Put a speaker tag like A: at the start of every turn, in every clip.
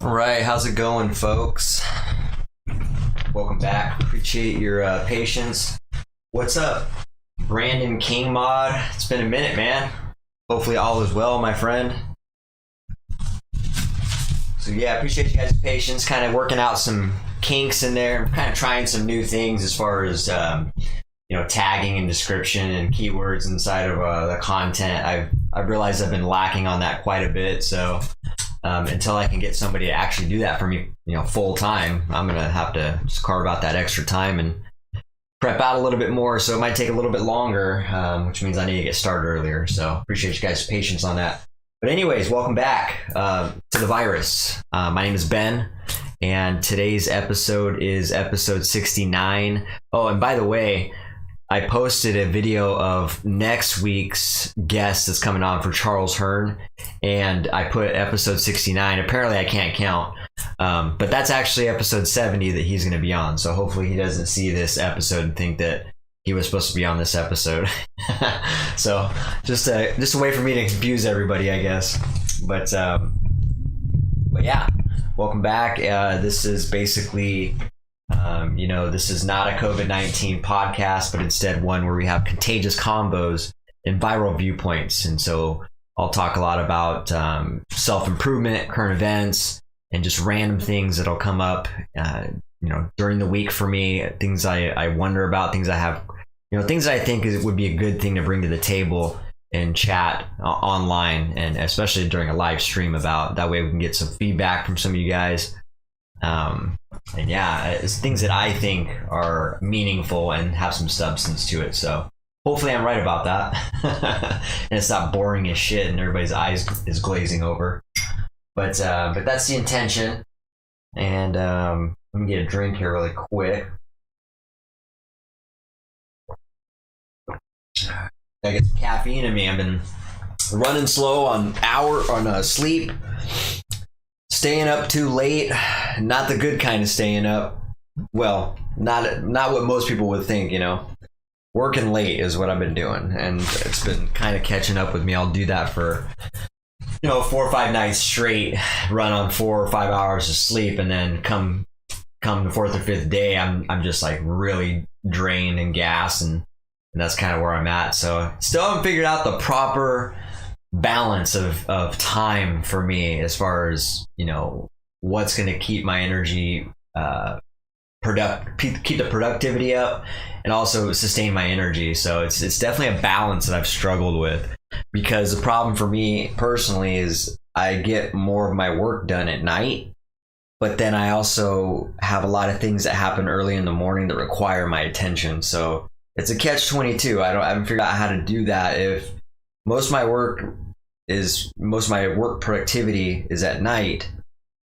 A: All right, how's it going, folks? Welcome back. Appreciate your patience. What's up, Brandon King Mod? It's been a minute, man. Hopefully all is well, my friend. So yeah, appreciate you guys' patience. Kind of working out some kinks in there. Kind of trying some new things as far as tagging and description and keywords inside of the content. I've realized I've been lacking on that quite a bit. So until I can get somebody to actually do that for me, full time, I'm gonna have to just carve out that extra time and prep out a little bit more. So it might take a little bit longer, which means I need to get started earlier. So appreciate you guys' patience on that. But anyways, welcome back to the virus. My name is Ben, and today's episode is episode 69. Oh, and by the way, I posted a video of next week's guest that's coming on for Charles Hearn, and I put episode 69. Apparently I can't count, but that's actually episode 70 that he's going to be on. So hopefully he doesn't see this episode and think that he was supposed to be on this episode. So just a way for me to confuse everybody, I guess. But yeah, welcome back. This is basically... this is not a COVID-19 podcast, but instead one where we have contagious combos and viral viewpoints. And so I'll talk a lot about self-improvement, current events, and just random things that'll come up, during the week for me, things I wonder about, things I have, things that I think would be a good thing to bring to the table and chat online, and especially during a live stream about. That way we can get some feedback from some of you guys. And yeah, it's things that I think are meaningful and have some substance to it. So hopefully I'm right about that. And it's not boring as shit and everybody's eyes is glazing over. But that's the intention. And let me get a drink here really quick. I get some caffeine in me. I've been running slow on sleep. Staying up too late, not the good kind of staying up. Well, not what most people would think, Working late is what I've been doing, and it's been kind of catching up with me. I'll do that for 4 or 5 nights straight, run on 4 or 5 hours of sleep, and then come the 4th or 5th day, I'm just like really drained and gassed, and that's kind of where I'm at. So still haven't figured out the proper balance of time for me as far as what's going to keep my energy keep the productivity up and also sustain my energy. So it's definitely a balance that I've struggled with, because the problem for me personally is I get more of my work done at night, but then I also have a lot of things that happen early in the morning that require my attention. So it's a catch-22. I haven't figured out how to do that. If most of my work productivity is at night,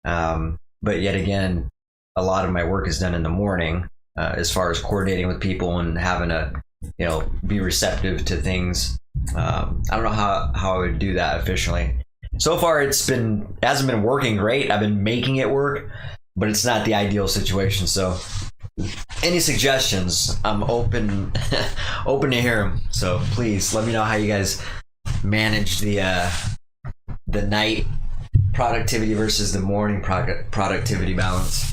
A: but yet again, a lot of my work is done in the morning, as far as coordinating with people and having to, be receptive to things. I don't know how I would do that efficiently. So far, it hasn't been working great. I've been making it work, but it's not the ideal situation. So any suggestions, I'm open to hear them. So please let me know how you guys manage the night productivity versus the morning productivity balance.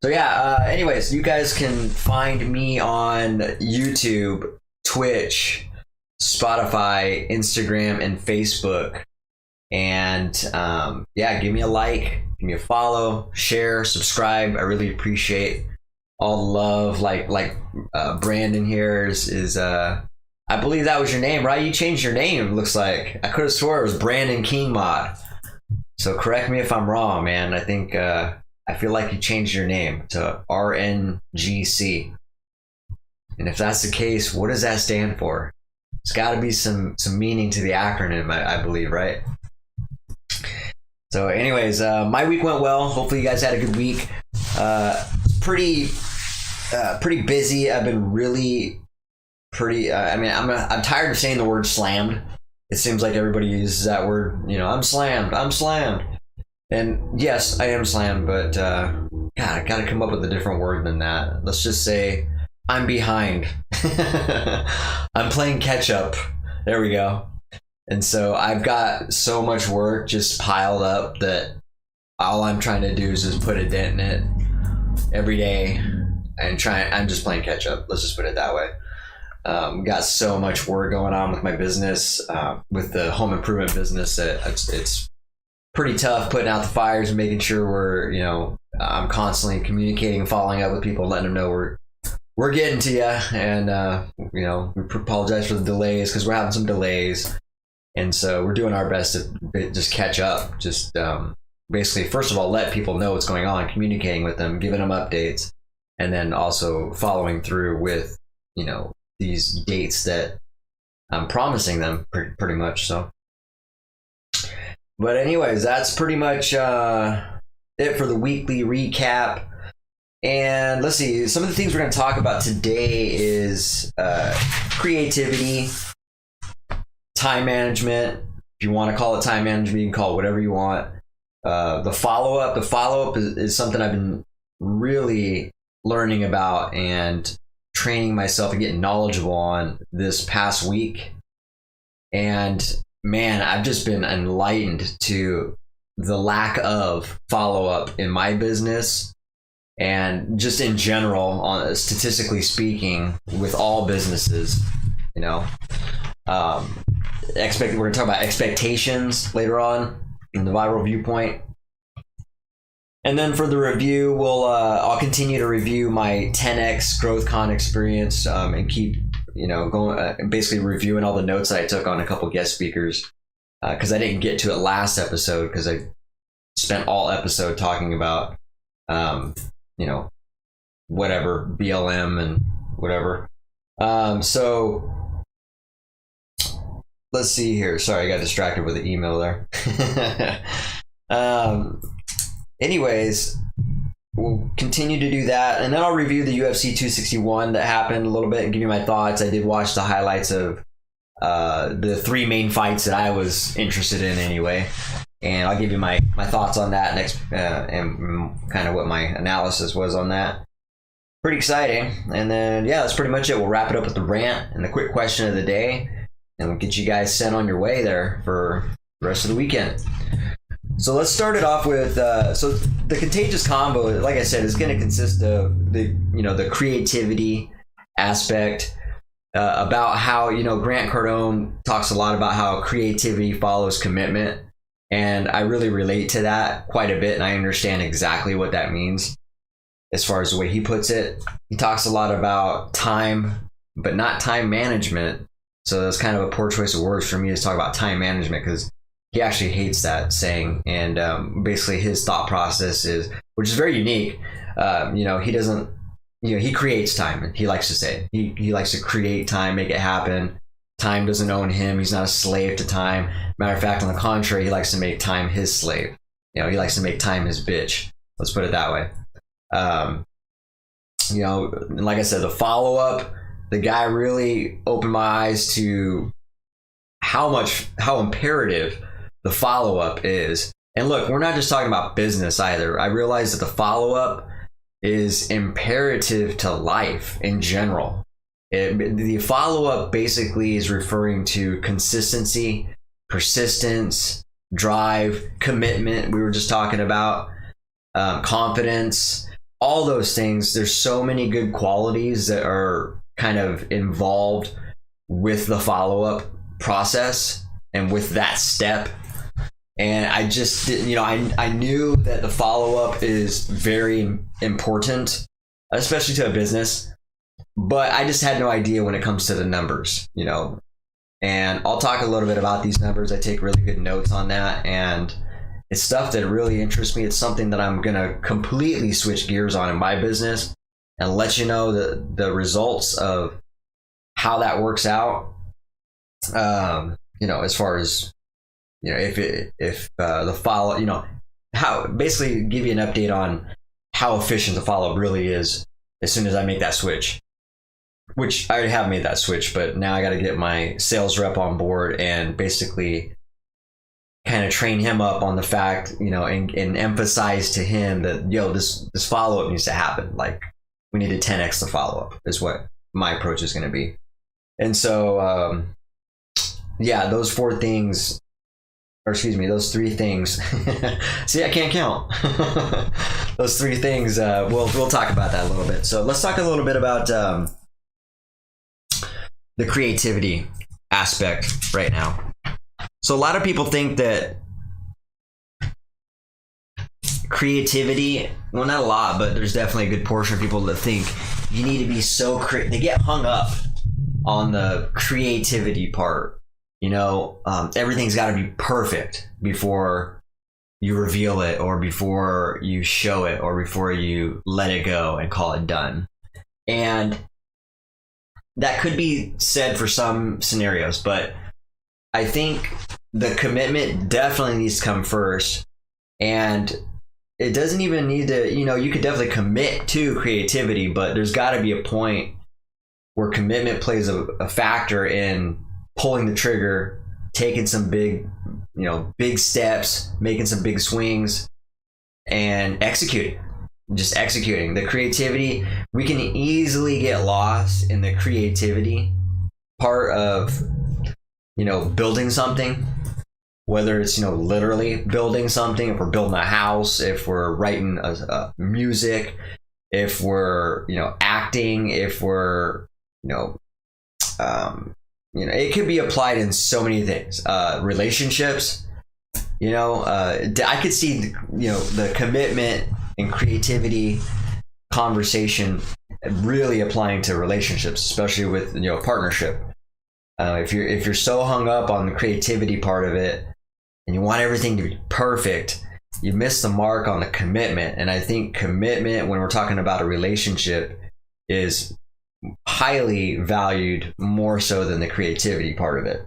A: So yeah, anyways, you guys can find me on YouTube, Twitch, Spotify, Instagram, and Facebook. And give me a like, give me a follow, share, subscribe. I really appreciate all the love. Like Brandon here is I believe that was your name, right? You changed your name, it looks like. I could have swore it was Brandon King Mod. So correct me if I'm wrong, man. I think I feel like you changed your name to RNGC. And if that's the case, what does that stand for? It's got to be some meaning to the acronym, I believe, right? So anyways, my week went well. Hopefully you guys had a good week. Pretty busy. I've been really I'm tired of saying the word slammed. It seems like everybody uses that word. I'm slammed. And yes, I am slammed, but God, I gotta come up with a different word than that. Let's just say I'm behind. I'm playing catch up. There we go. And so I've got so much work just piled up that all I'm trying to do is just put a dent in it every day and I'm just playing catch up. Let's just put it that way. Got so much work going on with my business, with the home improvement business, that it's pretty tough putting out the fires and making sure I'm constantly communicating and following up with people, letting them know we're getting to you. And, we apologize for the delays because we're having some delays. And so we're doing our best to just catch up. Just basically, first of all, let people know what's going on, communicating with them, giving them updates, and then also following through with, these dates that I'm promising them pretty much. So, but anyways, that's pretty much it for the weekly recap. And let's see, some of the things we're going to talk about today is creativity, time management. If you want to call it time management, you can call it whatever you want. The follow-up is something I've been really learning about and training myself and getting knowledgeable on this past week. And man, I've just been enlightened to the lack of follow-up in my business and just in general, statistically speaking, with all businesses. We're going to talk about expectations later on in the viral viewpoint. And then for the review, I'll continue to review my 10X GrowthCon experience and keep going, basically reviewing all the notes that I took on a couple guest speakers, because I didn't get to it last episode because I spent all episode talking about whatever BLM and whatever. So let's see here. Sorry, I got distracted with the email there. Anyways, we'll continue to do that, and then I'll review the UFC 261 that happened a little bit and give you my thoughts. I did watch the highlights of the 3 main fights that I was interested in anyway, and I'll give you my thoughts on that next, and kind of what my analysis was on that. Pretty exciting. And then that's pretty much it. We'll wrap it up with the rant and the quick question of the day, and we'll get you guys sent on your way there for the rest of the weekend. So let's start it off with, so the contagious combo, like I said, is going to consist of the creativity aspect, about how, Grant Cardone talks a lot about how creativity follows commitment. And I really relate to that quite a bit. And I understand exactly what that means as far as the way he puts it. He talks a lot about time, but not time management. So that's kind of a poor choice of words for me to talk about time management, because he actually hates that saying. And basically his thought process is, which is very unique. He doesn't, he creates time. He likes to say it. He likes to create time, make it happen. Time doesn't own him. He's not a slave to time. Matter of fact, on the contrary, he likes to make time his slave. He likes to make time his bitch. Let's put it that way. Like I said, the follow-up, the guy really opened my eyes to how imperative the follow-up is. And look, we're not just talking about business either. I realize that the follow-up is imperative to life in general. The follow-up basically is referring to consistency, persistence, drive, commitment. We were just talking about confidence, all those things. There's so many good qualities that are kind of involved with the follow-up process and with that step. And I just, I knew that the follow-up is very important, especially to a business, but I just had no idea when it comes to the numbers, and I'll talk a little bit about these numbers. I take really good notes on that, and it's stuff that really interests me. It's something that I'm going to completely switch gears on in my business and let you know the results of how that works out. As far as, if the follow, how basically give you an update on how efficient the follow-up really is as soon as I make that switch, which I already have made that switch, but now I got to get my sales rep on board and basically kind of train him up on the fact, and emphasize to him that, this follow-up needs to happen. Like, we need to 10x the follow-up is what my approach is going to be. And so, those 4 things or excuse me, those three things. See, I can't count. Those three things. We'll talk about that a little bit. So let's talk a little bit about the creativity aspect right now. So a lot of people think that creativity, well, not a lot, but there's definitely a good portion of people that think you need to be so they get hung up on the creativity part. Everything's got to be perfect before you reveal it, or before you show it, or before you let it go and call it done. And that could be said for some scenarios, but I think the commitment definitely needs to come first. And it doesn't even need to, you could definitely commit to creativity, but there's got to be a point where commitment plays a factor in pulling the trigger, taking some big steps, making some big swings, and just executing. The creativity, we can easily get lost in the creativity part of, building something, whether it's, literally building something, if we're building a house, if we're writing music, if we're, acting, if we're, it could be applied in so many things. Relationships, I could see, the commitment and creativity conversation really applying to relationships, especially with, partnership. If you're so hung up on the creativity part of it and you want everything to be perfect, you miss the mark on the commitment. And I think commitment, when we're talking about a relationship, is highly valued, more so than the creativity part of it.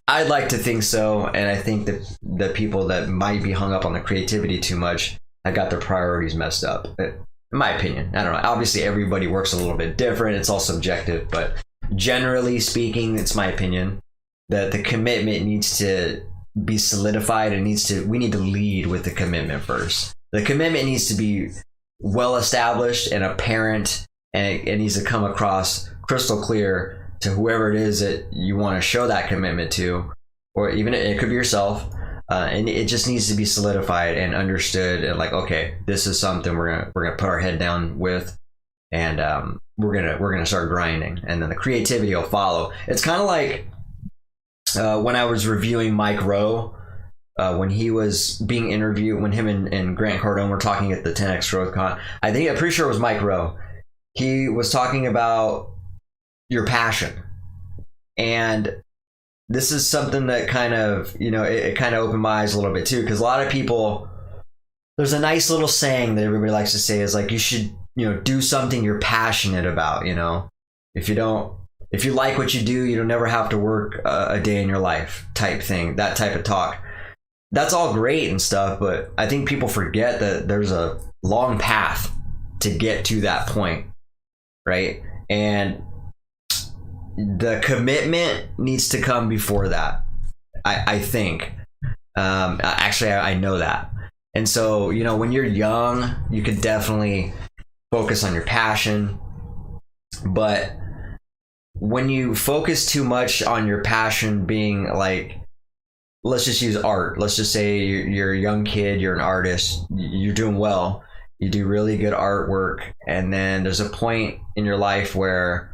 A: I'd like to think so, and I think that the people that might be hung up on the creativity too much have got their priorities messed up, in my opinion. I don't know. Obviously, everybody works a little bit different. It's all subjective, but generally speaking, it's my opinion that the commitment needs to be solidified, and we need to lead with the commitment first. The commitment needs to be well established and apparent, and it needs to come across crystal clear to whoever it is that you want to show that commitment to, or even it could be yourself. And it just needs to be solidified and understood, and like, okay, this is something we're gonna put our head down with, and we're gonna start grinding, and then the creativity will follow. It's kind of like when I was reviewing Mike Rowe, when he was being interviewed, when him and Grant Cardone were talking at the 10X Growth Con. I'm pretty sure it was Mike Rowe. He was talking about your passion, and this is something that kind of, it kind of opened my eyes a little bit too, because a lot of people, there's a nice little saying that everybody likes to say, is like, you should, do something you're passionate about. If you like what you do, you don't never have to work a day in your life type thing, that type of talk. That's all great and stuff, but I think people forget that there's a long path to get to that point, right? And the commitment needs to come before that, I think. Actually, I know that. And so, when you're young, you could definitely focus on your passion. But when you focus too much on your passion being like, let's just use art. Let's just say you're a young kid, you're an artist, you're doing well, you do really good artwork, and then there's a point in your life where,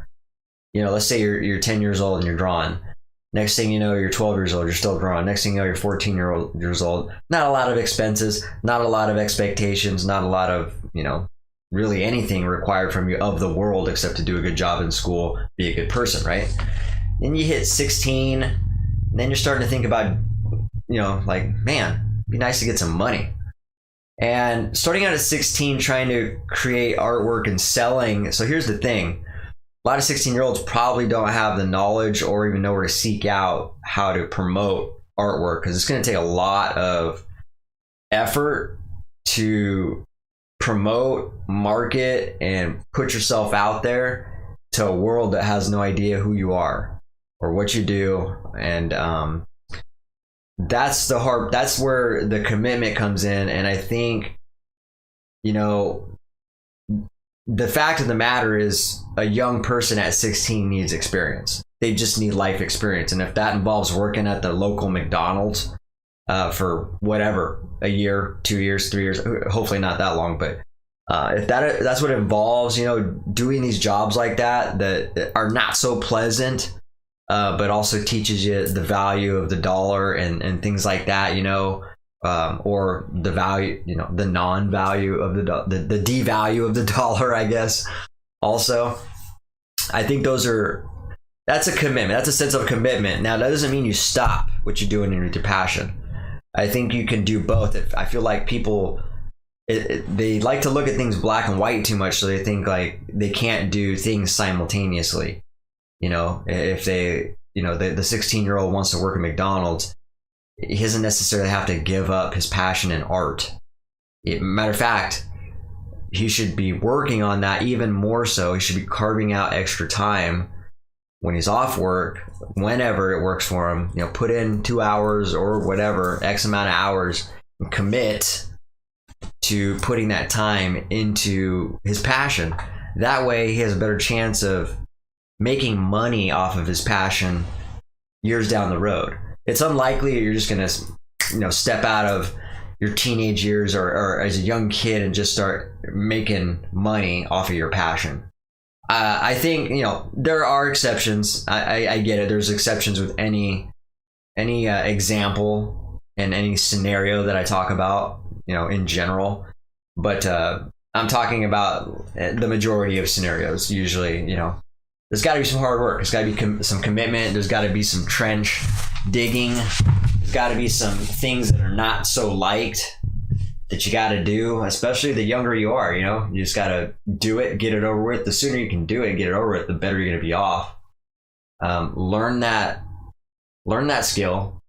A: let's say you're 10 years old and you're drawing. Next thing you know, you're 12 years old, you're still drawing. Next thing you know, you're 14 years old. Not a lot of expenses, not a lot of expectations, not a lot of, really anything required from you of the world except to do a good job in school, be a good person, right? Then you hit 16, and then you're starting to think about, like, man, it'd be nice to get some money. And starting out at 16, trying to create artwork and selling. So here's the thing. A lot of 16-year-olds probably don't have the knowledge or even know where to seek out how to promote artwork, because it's going to take a lot of effort to promote, market, and put yourself out there to a world that has no idea who you are or what you do. And that's where the commitment comes in. And I think, the fact of the matter is, a young person at 16 needs experience. They just need life experience. And if that involves working at the local McDonald's for whatever, a year, 2 years, 3 years, hopefully not that long, but if that's what it involves, doing these jobs like that are not so pleasant, but also teaches you the value of the dollar and things like that, or the value, the non-value of the devalue of the dollar, I guess. Also, I think that's a commitment. That's a sense of commitment. Now, that doesn't mean you stop what you're doing with your passion. I think you can do both. I feel like people, they like to look at things black and white too much, so they think like they can't do things simultaneously. If they, the 16-year-old wants to work at McDonald's, he doesn't necessarily have to give up his passion in art. Matter of fact, he should be working on that even more so. He should be carving out extra time when he's off work, whenever it works for him, put in 2 hours or whatever, X amount of hours, and commit to putting that time into his passion. That way he has a better chance of making money off of his passion years down the road. It's unlikely you're just going to, step out of your teenage years or as a young kid and just start making money off of your passion. I think, there are exceptions. I get it. There's exceptions with any example and any scenario that I talk about, in general. But I'm talking about the majority of scenarios. Usually, there's got to be some hard work. There's got to be some commitment. There's got to be some trench digging. There's got to be some things that are not so liked that you got to do, especially the younger you are. You just got to do it, get it over with. The sooner you can do it and get it over with, the better you're going to be off. Learn that skill,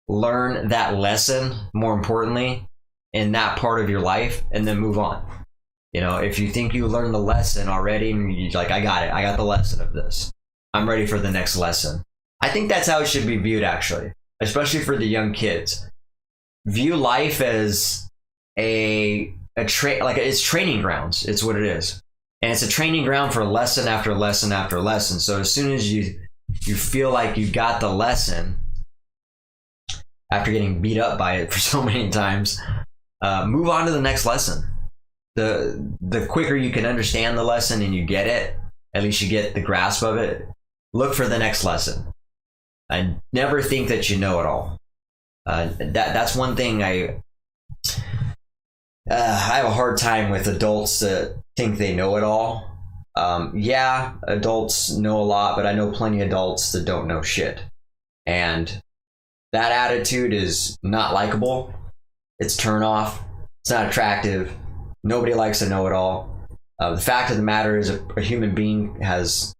A: learn that lesson, more importantly, in that part of your life, and then move on. If you think you learned the lesson already and you're like, I got the lesson of this, I'm ready for the next lesson. I think that's how it should be viewed, actually, especially for the young kids. View life as it's training grounds. It's what it is. And it's a training ground for lesson after lesson after lesson. So as soon as you feel like you got the lesson after getting beat up by it for so many times, move on to the next lesson. The quicker you can understand the lesson and you get it, at least you get the grasp of it, look for the next lesson. And never think that you know it all. That's one thing I have a hard time with adults that think they know it all. Yeah, adults know a lot, but I know plenty of adults that don't know shit. And that attitude is not likable. It's turn off. It's not attractive. Nobody likes to know it all. The fact of the matter is a human being has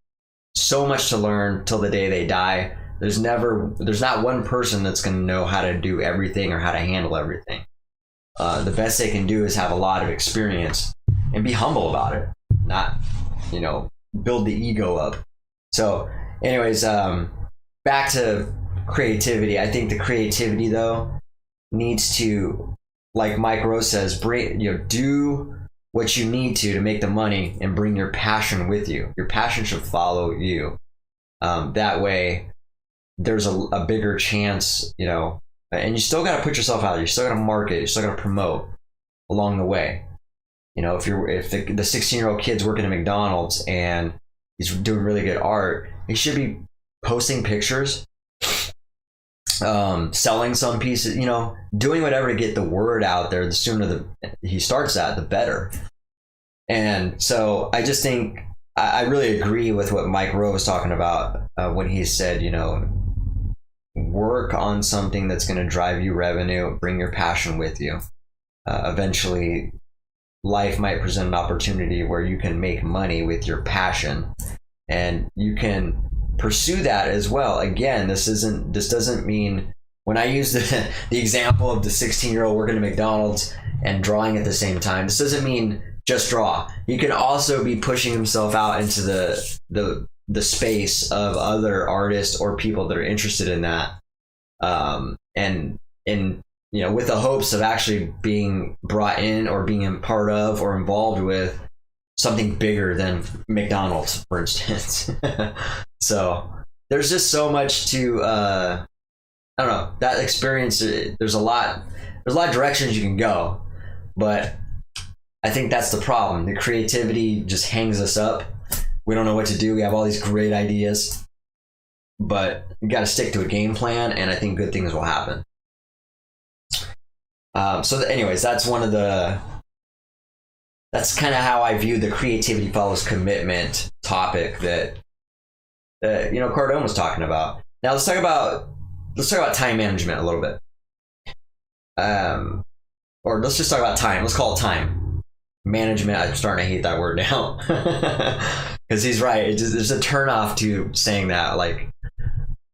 A: so much to learn till the day they die. There's not one person that's going to know how to do everything or how to handle everything. The best they can do is have a lot of experience and be humble about it, not, build the ego up. So anyways, back to creativity. I think the creativity, though, needs to, like Mike Rose says, do what you need to make the money and bring your passion with you. Your passion should follow you. That way there's a bigger chance, and you still got to put yourself out there. You still got to market. You still got to promote along the way. If the 16-year-old kid's working at McDonald's and he's doing really good art, he should be posting pictures, selling some pieces, doing whatever to get the word out there. The sooner he starts that, the better. And so I just think I really agree with what Mike Rowe was talking about when he said, work on something that's going to drive you revenue, bring your passion with you. Eventually, life might present an opportunity where you can make money with your passion, and you can pursue that as well. Again, this doesn't mean, when I use the example of the 16-year-old working at McDonald's and drawing at the same time, this doesn't mean just draw. He can also be pushing himself out into the space of other artists or people that are interested in that, with the hopes of actually being brought in or being a part of or involved with something bigger than McDonald's, for instance. So there's just so much to I don't know, that experience, there's a lot of directions you can go, but I think that's the problem. The creativity just hangs us up. We don't know what to do. We have all these great ideas, but you got to stick to a game plan, and I think good things will happen. Anyways, that's kind of how I view the creativity follows commitment topic that Cardone was talking about. Now let's talk about time management a little bit. Or let's just talk about time. Let's call it time management. I'm starting to hate that word now because he's right. There's a turnoff to saying that. Like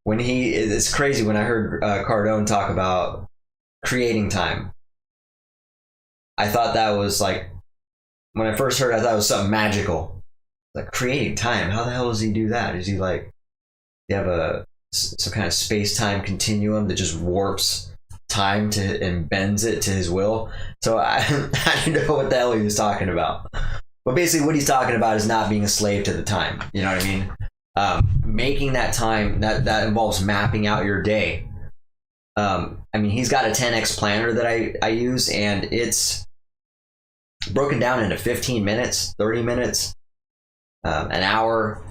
A: it's crazy when I heard Cardone talk about creating time. I thought that was like, when I first heard it, I thought it was something magical. Like creating time. How the hell does he do that? Is he like, you have some kind of space-time continuum that just warps time and bends it to his will? So I don't know what the hell he was talking about. But basically what he's talking about is not being a slave to the time. You know what I mean? Making that time, that involves mapping out your day. He's got a 10x planner that I use, and it's broken down into 15 minutes, 30 minutes, an hour,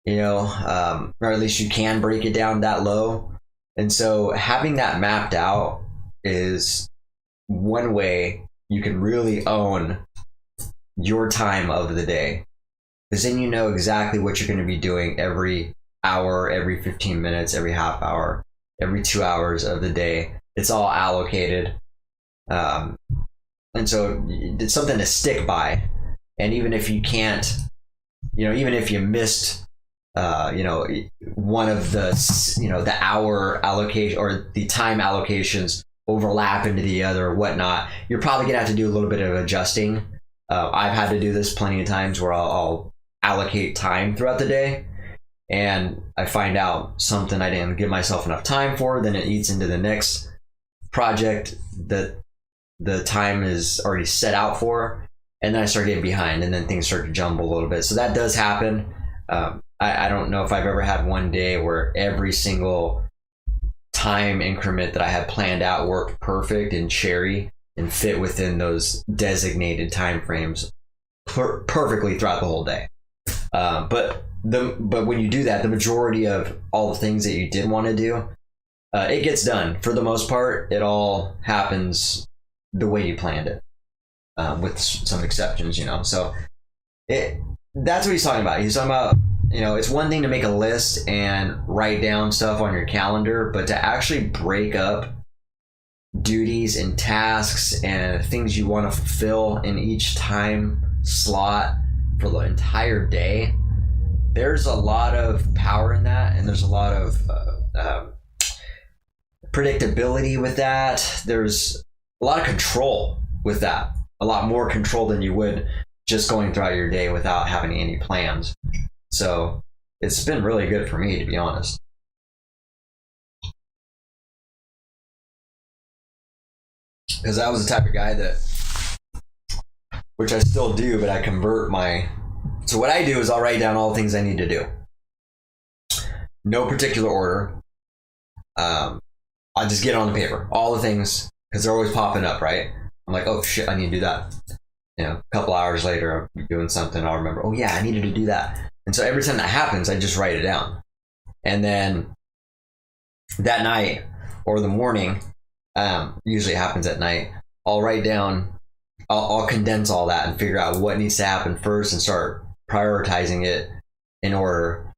A: or at least you can break it down that low. And so having that mapped out is one way you can really own your time of the day, because then you know exactly what you're going to be doing every hour, every 15 minutes, every half hour, every 2 hours of the day. It's all allocated. And so it's something to stick by. And even if you can't, even if you missed, one of the hour allocation or the time allocations overlap into the other or whatnot, you're probably gonna have to do a little bit of adjusting. I've had to do this plenty of times where I'll allocate time throughout the day, and I find out something I didn't give myself enough time for, then it eats into the next project that the time is already set out for, and then I start getting behind, and then things start to jumble a little bit. So that does happen. I don't know if I've ever had one day where every single time increment that I had planned out worked perfect and cherry and fit within those designated time frames perfectly throughout the whole day. But when you do that, the majority of all the things that you did want to do, it gets done. For the most part, it all happens the way you planned it, with some exceptions, So that's what he's talking about. He's talking about, it's one thing to make a list and write down stuff on your calendar, but to actually break up duties and tasks and things you want to fulfill in each time slot for the entire day, there's a lot of power in that, and there's a lot of predictability with that. There's a lot of control with that, a lot more control than you would just going throughout your day without having any plans. So it's been really good for me, to be honest. Because I was the type of guy that, which I still do, but I convert so what I do is I'll write down all the things I need to do. No particular order. I just get it on the paper, all the things, because they're always popping up, right? I'm like, oh shit, I need to do that. A couple hours later, I'll be doing something, I'll remember, oh yeah, I needed to do that. And so every time that happens, I just write it down. And then that night or the morning, usually it happens at night, I'll write down, I'll condense all that and figure out what needs to happen first and start prioritizing it in order,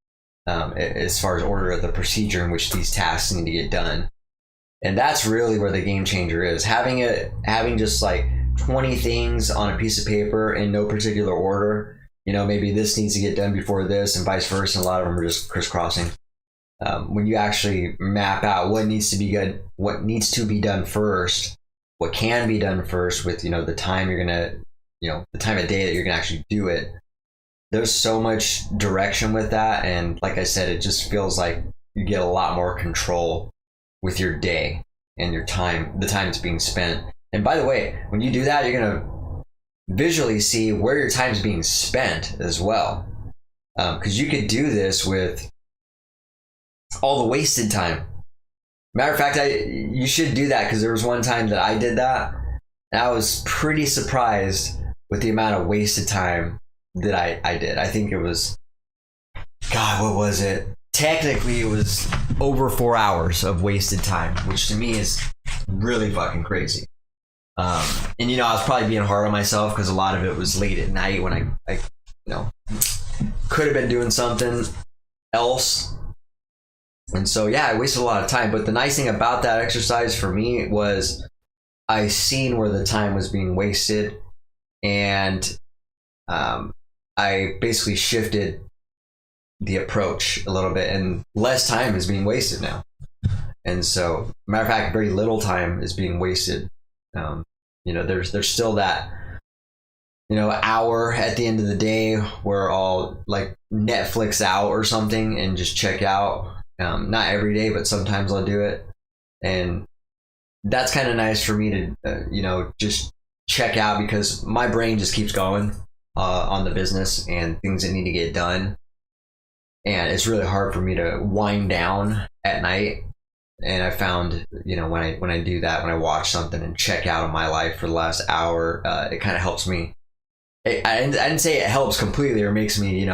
A: as far as order of the procedure in which these tasks need to get done. And that's really where the game changer is. Having just like 20 things on a piece of paper in no particular order. Maybe this needs to get done before this, and vice versa. And a lot of them are just crisscrossing. When you actually map out what needs to be good, what needs to be done first, what can be done first with, the time you're gonna, the time of day that you're gonna actually do it. There's so much direction with that, and like I said, it just feels like you get a lot more control with your day and your time, the time that's being spent. And by the way, when you do that, you're gonna visually see where your time is being spent as well, because you could do this with all the wasted time. Matter of fact, you should do that, because there was one time that I did that, and I was pretty surprised with the amount of wasted time that I did. I think it was, God, what was it? Technically, it was over 4 hours of wasted time, which to me is really fucking crazy. And I was probably being hard on myself because a lot of it was late at night when I could have been doing something else. And so, yeah, I wasted a lot of time. But the nice thing about that exercise for me was I seen where the time was being wasted, and I basically shifted the approach a little bit, and less time is being wasted now. And so, matter of fact, very little time is being wasted. There's still that hour at the end of the day where I'll like Netflix out or something and just check out. Not every day, but sometimes I'll do it, and that's kind of nice for me to just check out, because my brain just keeps going on the business and things that need to get done, and it's really hard for me to wind down at night. And I found, when I do that, when I watch something and check out of my life for the last hour, it kind of helps me. I didn't say it helps completely or makes me,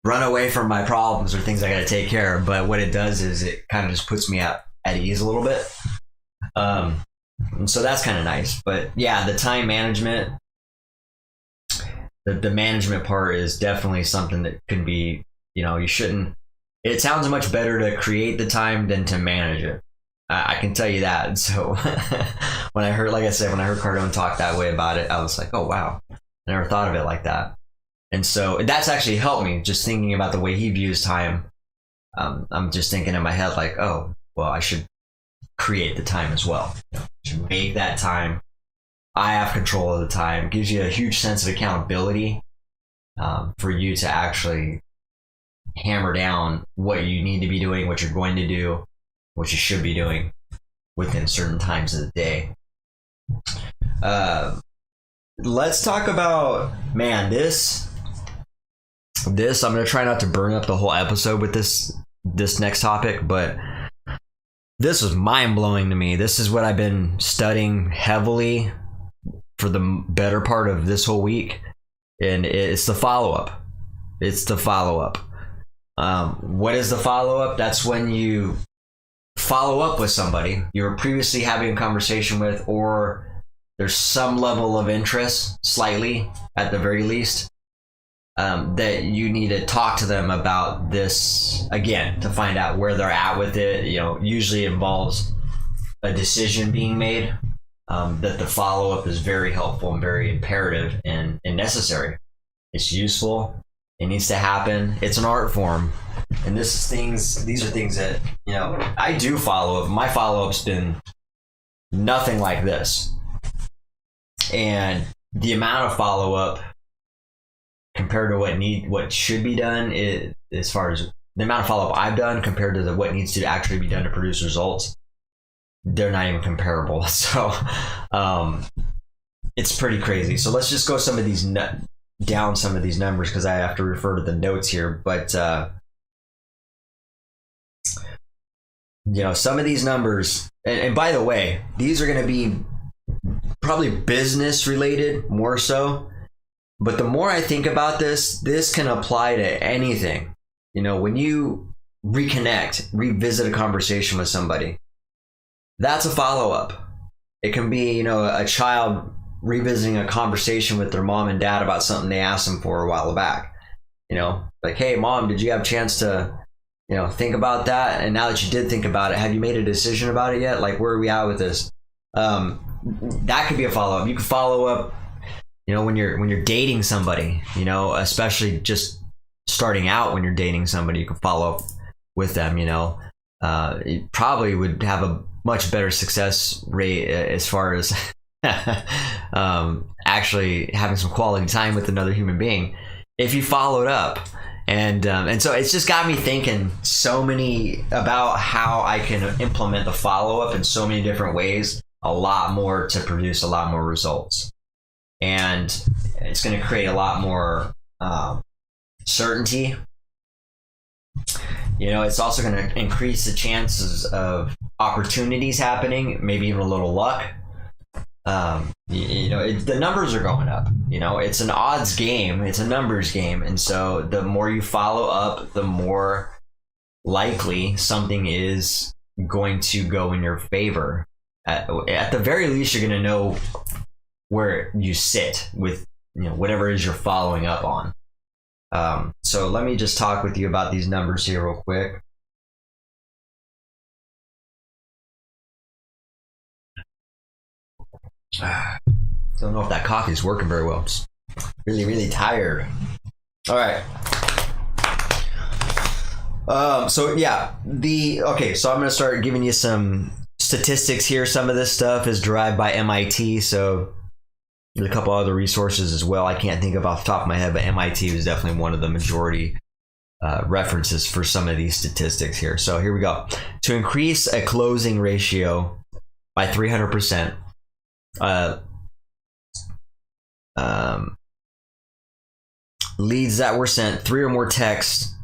A: run away from my problems or things I got to take care of. But what it does is it kind of just puts me at ease a little bit. And so that's kind of nice. But yeah, the time management, the management part is definitely something that can be, you shouldn't. It sounds much better to create the time than to manage it. I can tell you that. And so when I heard Cardone talk that way about it, I was like, oh, wow. I never thought of it like that. And so that's actually helped me, just thinking about the way he views time. I'm just thinking in my head like, oh, well, I should create the time as well. I should make that time. I have control of the time. It gives you a huge sense of accountability for you to actually hammer down what you need to be doing, what you're going to do, what you should be doing within certain times of the day. Let's talk about, man, this I'm going to try not to burn up the whole episode with this next topic, but this was mind-blowing to me. This is what I've been studying heavily for the better part of this whole week, and it's the follow-up. What is the follow-up? That's when you follow up with somebody you were previously having a conversation with, or there's some level of interest, slightly at the very least, that you need to talk to them about this again to find out where they're at with it. Usually involves a decision being made. That the follow-up is very helpful and very imperative and necessary. It's useful. It needs to happen. It's an art form. And these are things that, I do follow up. My follow-up's been nothing like this. And the amount of follow-up compared to what should be done, as far as the amount of follow-up I've done compared to what needs to actually be done to produce results, they're not even comparable. So it's pretty crazy. So let's just go down some of these numbers, because I have to refer to the notes here. But some of these numbers, and by the way, these are going to be probably business related more so. But the more I think about this can apply to anything. When you revisit a conversation with somebody, that's a follow-up. It can be, a child revisiting a conversation with their mom and dad about something they asked them for a while back. Like, hey, Mom, did you have a chance to, think about that? And now that you did think about it, have you made a decision about it yet? Like, where are we at with this? That could be a follow-up. You could follow up, when you're dating somebody, especially just starting out when you're dating somebody, you can follow up with them, you probably would have a much better success rate as far as actually having some quality time with another human being if you followed up. And so it's just got me thinking about how I can implement the follow-up in so many different ways, a lot more to produce a lot more results. And it's going to create a lot more certainty You know, it's also going to increase the chances of opportunities happening, maybe even a little luck. The numbers are going up. You know, it's an odds game, it's a numbers game, and so the more you follow up, the more likely something is going to go in your favor. At the very least, you're going to know where you sit with, you know, whatever it is you're following up on. So let me just talk with you about these numbers here real quick. Don't know if that coffee is working very well. I'm just really, really tired. All right. So I'm gonna start giving you some statistics here. Some of this stuff is derived by MIT, so there's a couple other resources as well I can't think of off the top of my head, but MIT was definitely one of the majority references for some of these statistics here. So here we go. To increase a closing ratio by 300%, leads that were sent 3 or more texts.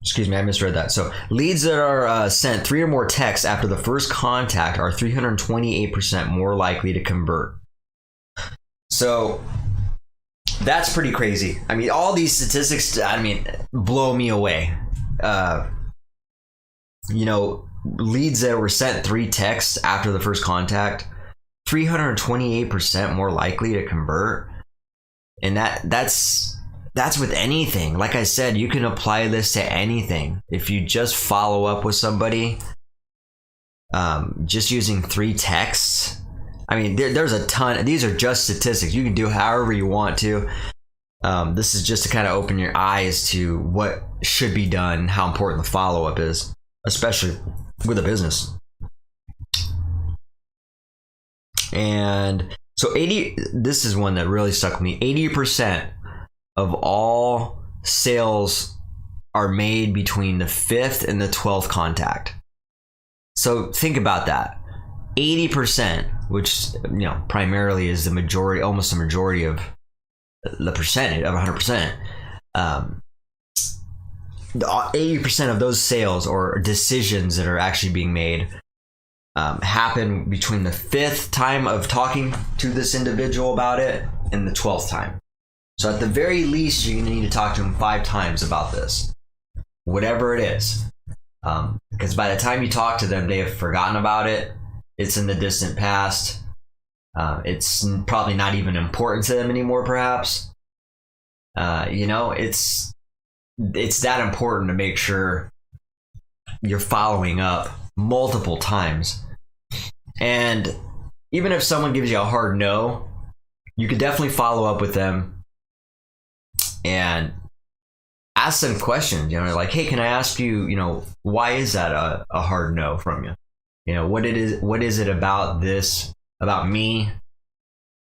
A: Excuse me, I misread that. So leads that are sent 3 or more texts after the first contact are 328% more likely to convert. So that's pretty crazy. I mean, all these statistics, blow me away. Leads that were sent 3 texts after the first contact, 328% more likely to convert. And that's with anything. Like I said, you can apply this to anything. If you just follow up with somebody, just using 3 texts. I mean, there's a ton. These are just statistics. You can do however you want to. This is just to kind of open your eyes to what should be done, how important the follow-up is, especially with a business. And so this is one that really stuck with me. 80% of all sales are made between the 5th and the 12th contact. So think about that. 80%, which, you know, primarily is the majority, almost the majority of the percentage of 100%. 80% of those sales or decisions that are actually being made happen between the 5th time of talking to this individual about it and the 12th time. So at the very least, you're going to need to talk to them 5 times about this, whatever it is. Because by the time you talk to them, they have forgotten about it. It's in the distant past. It's probably not even important to them anymore, perhaps. It's that important to make sure you're following up multiple times. And even if someone gives you a hard no, you could definitely follow up with them and ask them questions, like, hey, can I ask you, why is that a hard no from you? What is it about this, about me,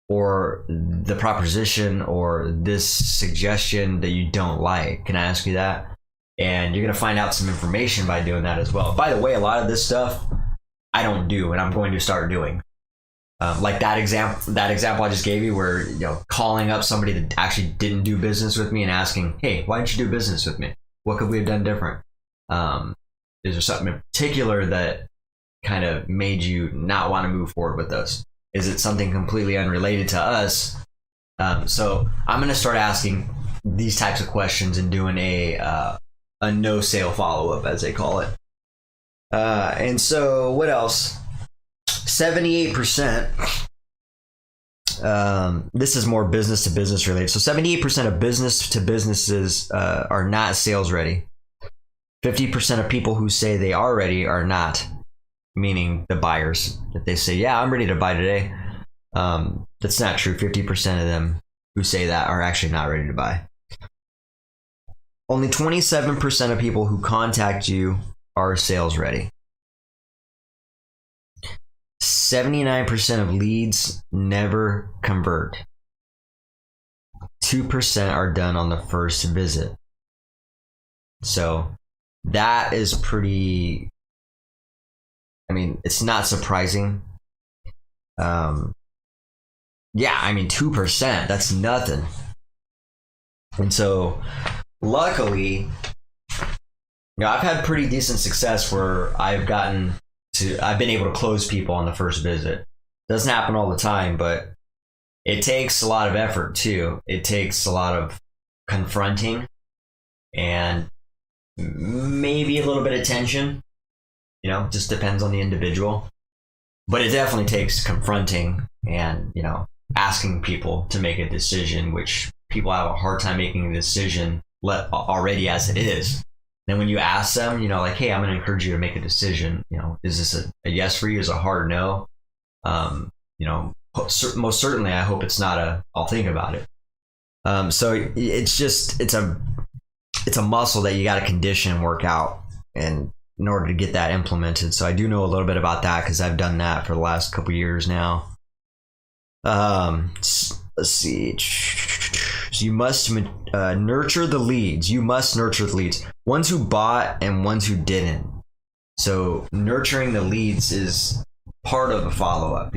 A: or the proposition or this suggestion that you don't like? Can I ask you that? And you're going to find out some information by doing that as well. By the way, a lot of this stuff I don't do, and I'm going to start doing. Like that example I just gave you, where calling up somebody that actually didn't do business with me and asking, hey, why didn't you do business with me? What could we have done different? Is there something in particular that kind of made you not want to move forward with us? Is it something completely unrelated to us? So I'm going to start asking these types of questions and doing a no sale follow up, as they call it. And so what else? 78%. This is more business to business related. So 78% of business to businesses are not sales ready. 50% of people who say they are ready are not, meaning the buyers. If they say, yeah, I'm ready to buy today, that's not true. 50% of them who say that are actually not ready to buy. Only 27% of people who contact you are sales ready. 79% of leads never convert. 2% are done on the first visit. So that is pretty, it's not surprising. 2%, that's nothing. And so luckily, I've had pretty decent success where I've been able to close people on the first visit. Doesn't happen all the time, but it takes a lot of effort too. It takes a lot of confronting and maybe a little bit of tension. Just depends on the individual. But it definitely takes confronting and, asking people to make a decision, which people have a hard time making a decision already as it is. Then when you ask them, like, hey, I'm going to encourage you to make a decision. Is this a yes for you? Is a hard no? Most certainly, I hope it's not I'll think about it. So it's a muscle that you got to condition and work out, and in order to get that implemented. So I do know a little bit about that because I've done that for the last couple years now. Let's see. So you must nurture the leads. You must nurture the leads. Ones who bought and ones who didn't. So nurturing the leads is part of the follow-up,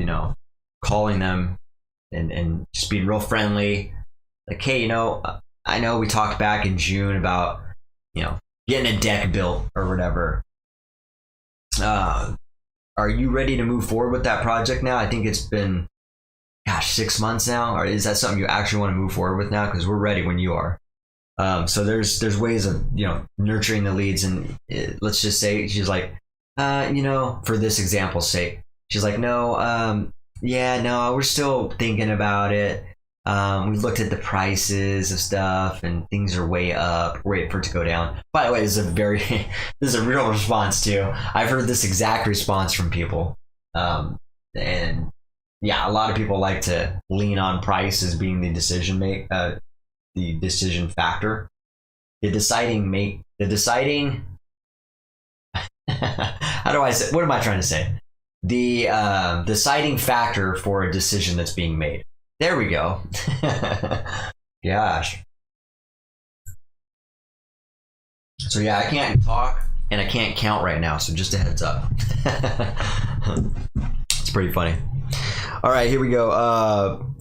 A: calling them and just being real friendly. Like, hey, I know we talked back in June about, getting a deck built or whatever. Are you ready to move forward with that project now? I think it's been, 6 months now. Or is that something you actually want to move forward with now? Because we're ready when you are. So there's ways of, nurturing the leads. And let's just say she's like, for this example's sake, she's like, no, we're still thinking about it. We looked at the prices of stuff and things are way up. Wait for it to go down. By the way, this is a real response too. I've heard this exact response from people. And yeah, a lot of people like to lean on price as being the decision factor. The deciding how do I say, what am I trying to say? The deciding factor for a decision that's being made. There we go. Gosh. So yeah, I can't talk and I can't count right now, so just a heads up. It's pretty funny. All right, here we go.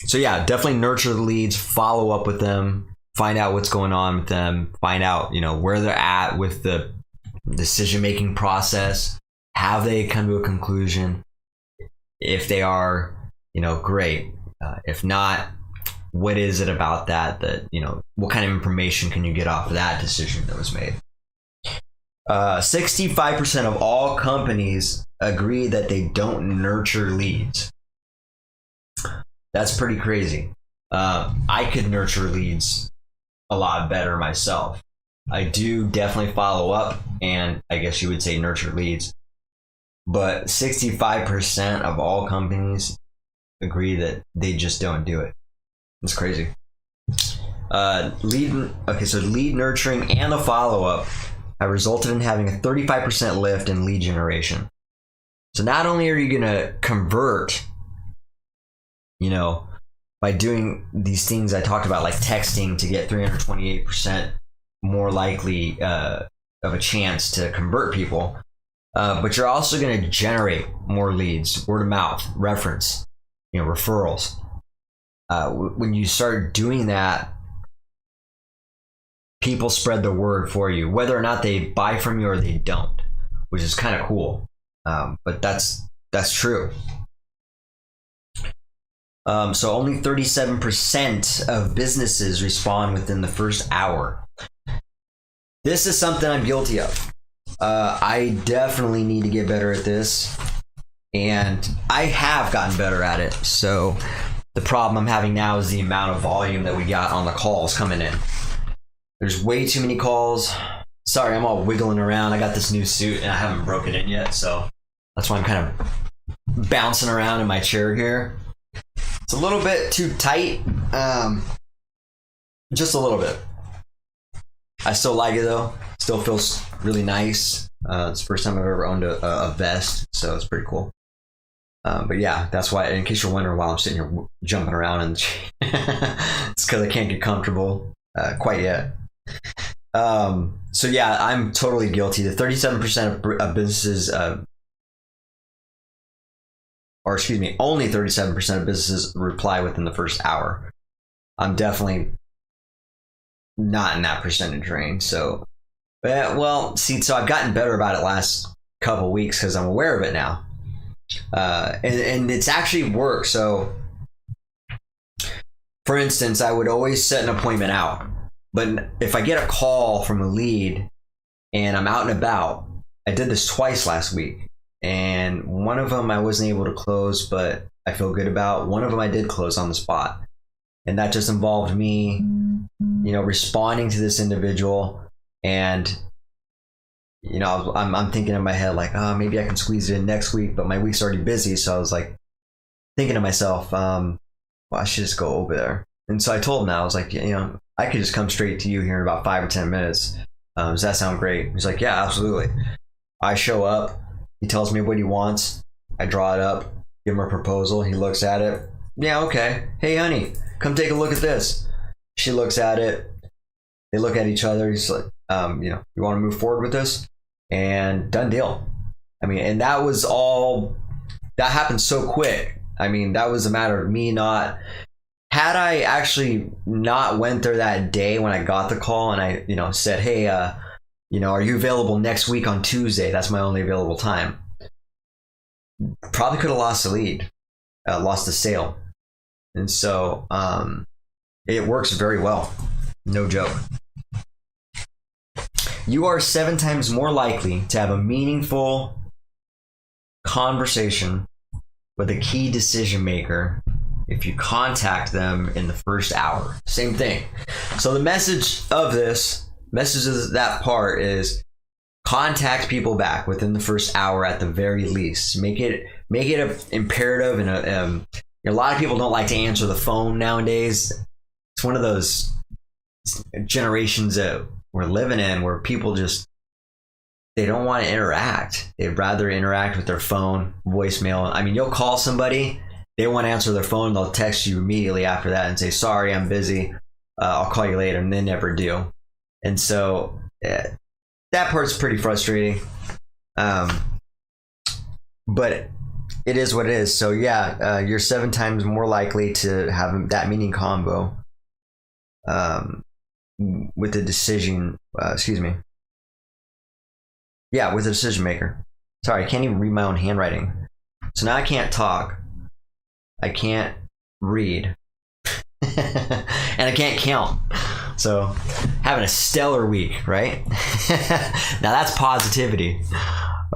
A: So yeah, definitely nurture the leads, follow up with them, find out what's going on with them, find out, where they're at with the decision-making process. Have they come to a conclusion? If they are, great. If not, what is it about that, what kind of information can you get off of that decision that was made? 65% of all companies agree that they don't nurture leads. That's pretty crazy. I could nurture leads a lot better myself. I do definitely follow up and I guess you would say nurture leads. But 65% of all companies agree that they just don't do it. It's crazy. Lead nurturing and the follow-up have resulted in having a 35% lift in lead generation. So not only are you going to convert, by doing these things I talked about, like texting to get 328% more likely of a chance to convert people, but you're also going to generate more leads, word of mouth, reference, referrals. When you start doing that, people spread the word for you, whether or not they buy from you or they don't, which is kind of cool. But that's true. So only 37% of businesses respond within the first hour. This is something I'm guilty of. I definitely need to get better at this, and I have gotten better at it. So the problem I'm having now is the amount of volume that we got on the calls coming in. There's way too many calls. Sorry, I'm all wiggling around. I got this new suit and I haven't broken it yet, so that's why I'm kind of bouncing around in my chair here. It's a little bit too tight, just a little bit. I still like it though. Still feels really nice. It's the first time I've ever owned a vest, so it's pretty cool. But yeah, that's why, in case you're wondering why I'm sitting here jumping around, and it's because I can't get comfortable quite yet. So yeah, I'm totally guilty. The 37% of businesses, only 37% of businesses reply within the first hour. I'm definitely not in that percentage range. So Well, see, so I've gotten better about it last couple of weeks because I'm aware of it now. And it's actually worked. So, for instance, I would always set an appointment out. But if I get a call from a lead and I'm out and about, I did this twice last week. And one of them I wasn't able to close, but I feel good about. One of them I did close on the spot. And that just involved me, responding to this individual. And, I'm thinking in my head, like, oh, maybe I can squeeze it in next week, but my week's already busy. So I was like, thinking to myself, well, I should just go over there. And so I told him that. I was like, I could just come straight to you here in about 5 or 10 minutes. Does that sound great? He's like, yeah, absolutely. I show up. He tells me what he wants. I draw it up, give him a proposal. He looks at it. Yeah, okay. Hey, honey, come take a look at this. She looks at it. They look at each other. He's like, you want to move forward with this? And done deal. I mean, and that happened so quick. I mean, that was a matter of me not, had I actually not went there that day when I got the call and I, said, hey, are you available next week on Tuesday? That's my only available time. Probably could have lost the lead, lost the sale. And so it works very well. No joke. You are 7 times more likely to have a meaningful conversation with a key decision maker if you contact them in the first hour. Same thing. So the message of that part is contact people back within the first hour at the very least. Make it an imperative. And a lot of people don't like to answer the phone nowadays. It's one of those generations that we're living in where people they don't want to interact. They'd rather interact with their phone, voicemail. I mean, you'll call somebody, they won't answer their phone, they'll text you immediately after that and say, sorry, I'm busy, I'll call you later, and they never do. And so that part's pretty frustrating. But it is what it is. So yeah, you're 7 times more likely to have that meeting combo with the decision, with the decision maker. Sorry, I can't even read my own handwriting. So now I can't talk. I can't read. And I can't count. So having a stellar week, right? Now that's positivity.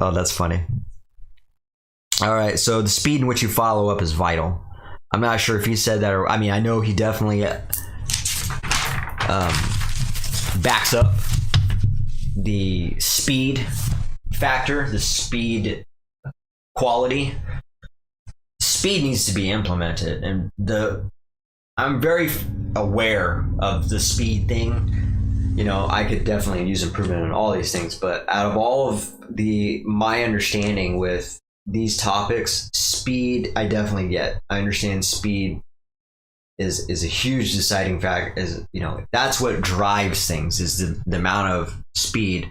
A: Oh, that's funny. All right, so the speed in which you follow up is vital. I'm not sure if he said that, or I know he definitely backs up the speed factor, the speed quality. Speed needs to be implemented, and I'm very aware of the speed thing. I could definitely use improvement in all these things, but out of all of my understanding with these topics, speed I definitely get. I understand speed is a huge deciding factor. That's what drives things, is the amount of speed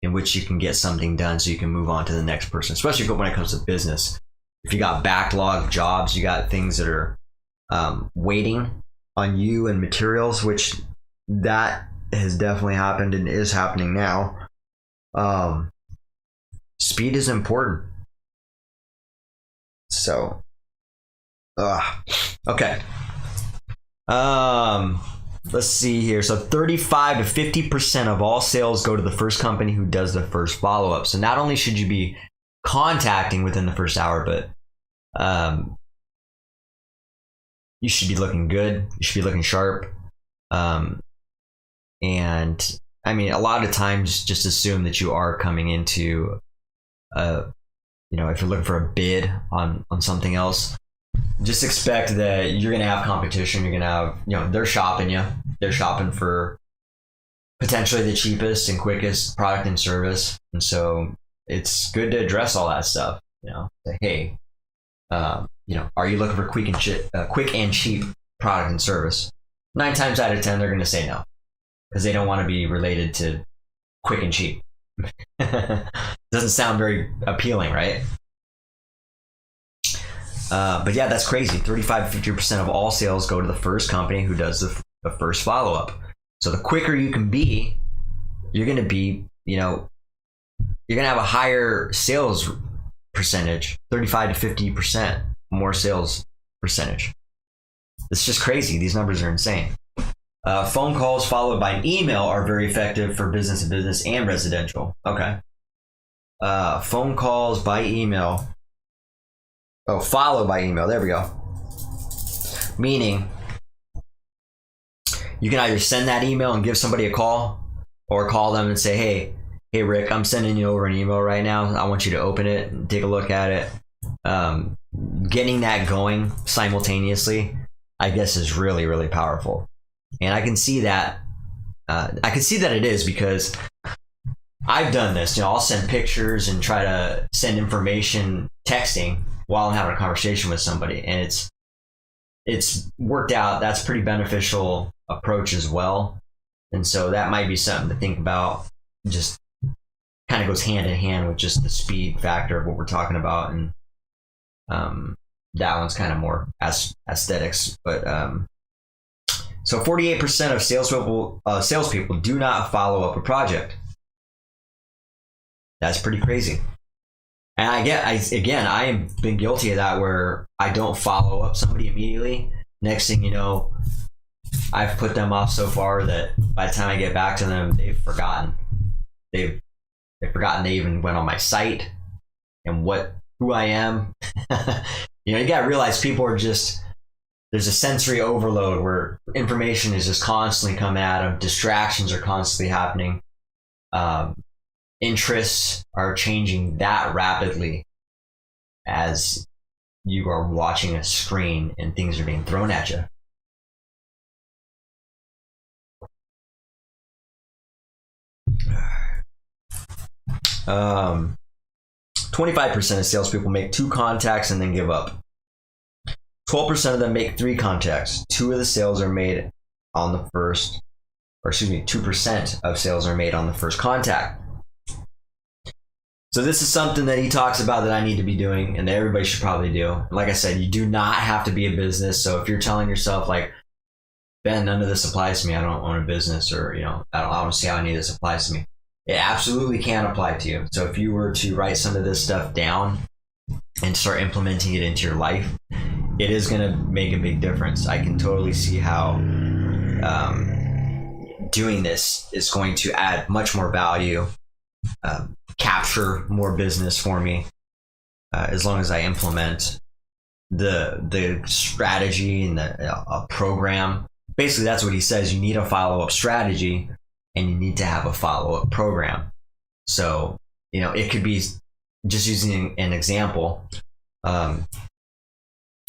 A: in which you can get something done so you can move on to the next person, especially when it comes to business. If you got backlog jobs, you got things that are waiting on you and materials, which that has definitely happened and is happening now. Speed is important. So, okay. Let's see here. So 35 to 50% of all sales go to the first company who does the first follow-up. So not only should you be contacting within the first hour, but you should be looking good. You should be looking sharp. And a lot of times just assume that you are coming into if you're looking for a bid on something else, just expect that you're going to have competition. You're going to have, they're shopping you. They're shopping for potentially the cheapest and quickest product and service. And so it's good to address all that stuff. Say, hey, are you looking for quick and cheap product and service? 9 times out of 10, they're going to say no, because they don't want to be related to quick and cheap. Doesn't sound very appealing, right? But yeah, that's crazy. 35 to 50% of all sales go to the first company who does the first follow-up. So the quicker you can be, you're going to be you know, you're going to have a higher sales percentage, 35 to 50% more sales percentage. It's just crazy. These numbers are insane. Phone calls followed by an email are very effective for business to business and residential. Okay. Phone calls by email. Oh, followed by email. There we go. Meaning, you can either send that email and give somebody a call, or call them and say, hey Rick, I'm sending you over an email right now. I want you to open it and take a look at it. Getting that going simultaneously, I guess, is really, really powerful. And I can see that. It is, because I've done this. I'll send pictures and try to send information texting while I'm having a conversation with somebody, and it's worked out. That's pretty beneficial approach as well. And so that might be something to think about. Just kind of goes hand in hand with just the speed factor of what we're talking about. And that one's kind of more aesthetics. But so 48% of salespeople do not follow up a project. That's pretty crazy. And I have been guilty of that, where I don't follow up somebody immediately. Next thing you know, I've put them off so far that by the time I get back to them, they've forgotten. They've forgotten they even went on my site and who I am. You got to realize people are just, there's a sensory overload where information is just constantly coming at them. Distractions are constantly happening. Interests are changing that rapidly as you are watching a screen and things are being thrown at you. Um, 25% of salespeople make 2 contacts and then give up. 12% of them make 3 contacts. 2 of the sales are made on the first, 2% of sales are made on the first contact. So this is something that he talks about that I need to be doing and that everybody should probably do. Like I said, you do not have to be a business. So if you're telling yourself like, Ben, none of this applies to me, I don't own a business, or I don't see how any of this applies to me. It absolutely can apply to you. So if you were to write some of this stuff down and start implementing it into your life, it is going to make a big difference. I can totally see how doing this is going to add much more value, capture more business for me, as long as I implement the strategy and the program. Basically, that's what he says. You need a follow-up strategy, and you need to have a follow-up program. So, it could be, just using an example, I'm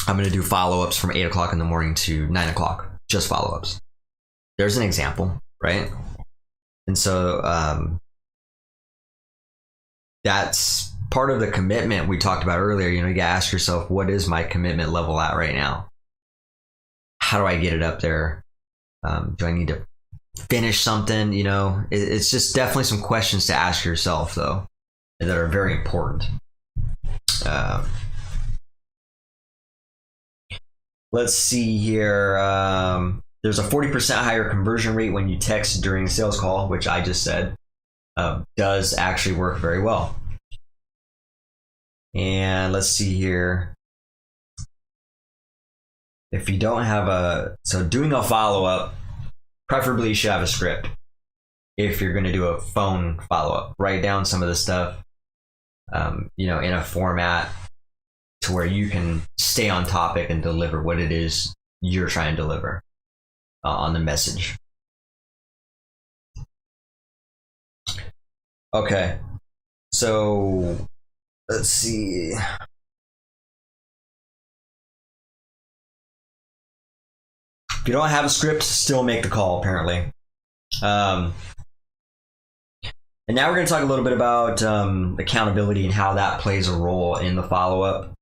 A: going to do follow-ups from 8 o'clock in the morning to 9 o'clock, just follow-ups. There's an example, right? And so that's part of the commitment we talked about earlier. You got to ask yourself, what is my commitment level at right now? How do I get it up there? Do I need to finish something? It's just definitely some questions to ask yourself, though, that are very important. Let's see here. There's a 40% higher conversion rate when you text during a sales call, which I just said does actually work very well. And let's see here. If you don't have doing a follow-up, preferably you should have a script. If you're going to do a phone follow-up, write down some of the stuff, in a format to where you can stay on topic and deliver what it is you're trying to deliver on the message. Okay, so let's see. If you don't have a script, still make the call, apparently. And now we're going to talk a little bit about accountability and how that plays a role in the follow-up.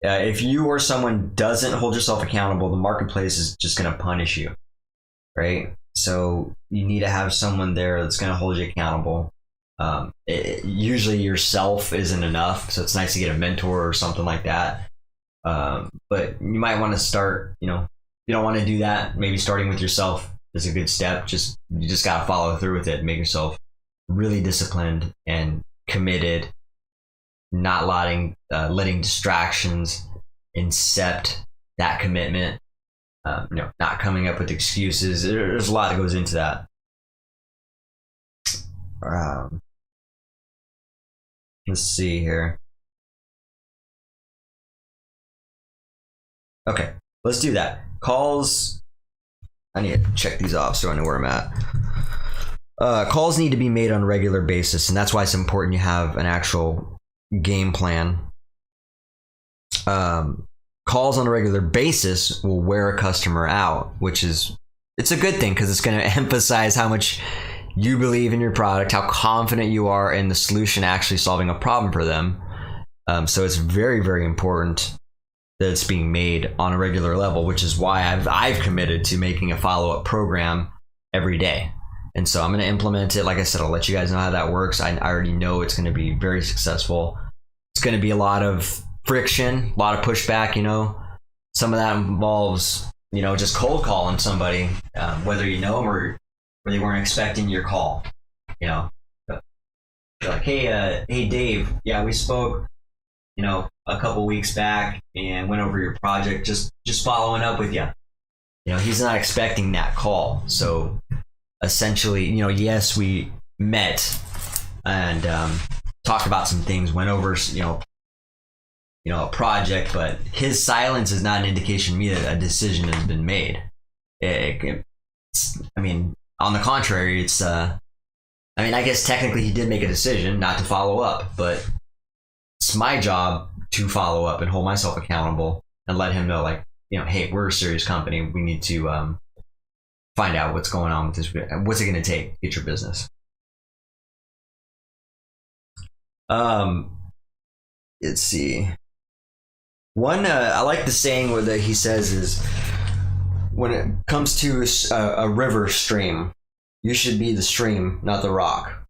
A: If you or someone doesn't hold yourself accountable, the marketplace is just going to punish you, right? So you need to have someone there that's going to hold you accountable. Usually yourself isn't enough, so it's nice to get a mentor or something like that. But you might want to start, if you don't want to do that, maybe starting with yourself is a good step. You just got to follow through with it and make yourself really disciplined and committed, not letting distractions incept that commitment. Not coming up with excuses. There's a lot that goes into that. Let's see here. Okay, let's do that. Calls. I need to check these off so I know where I'm at. Calls need to be made on a regular basis, and that's why it's important you have an actual game plan. Calls on a regular basis will wear a customer out, it's a good thing because it's going to emphasize how much you believe in your product, how confident you are in the solution actually solving a problem for them. So it's very, very important that it's being made on a regular level, which is why I've committed to making a follow-up program every day. And so I'm going to implement it. Like I said, I'll let you guys know how that works. I already know it's going to be very successful. It's going to be a lot of friction, a lot of pushback. Some of that involves just cold calling somebody, whether you know them or they weren't expecting your call. You're like, hey Dave, yeah, we spoke a couple weeks back and went over your project, just following up with you. He's not expecting that call. So essentially, yes, we met and talked about some things, went over a project, but his silence is not an indication to me that a decision has been made. On the contrary, it's I guess technically he did make a decision not to follow up, but it's my job to follow up and hold myself accountable and let him know, hey, we're a serious company. We need to find out what's going on with this. What's it going to take to get your business? Let's see. One, I like the saying that he says is, when it comes to a river stream, you should be the stream, not the rock.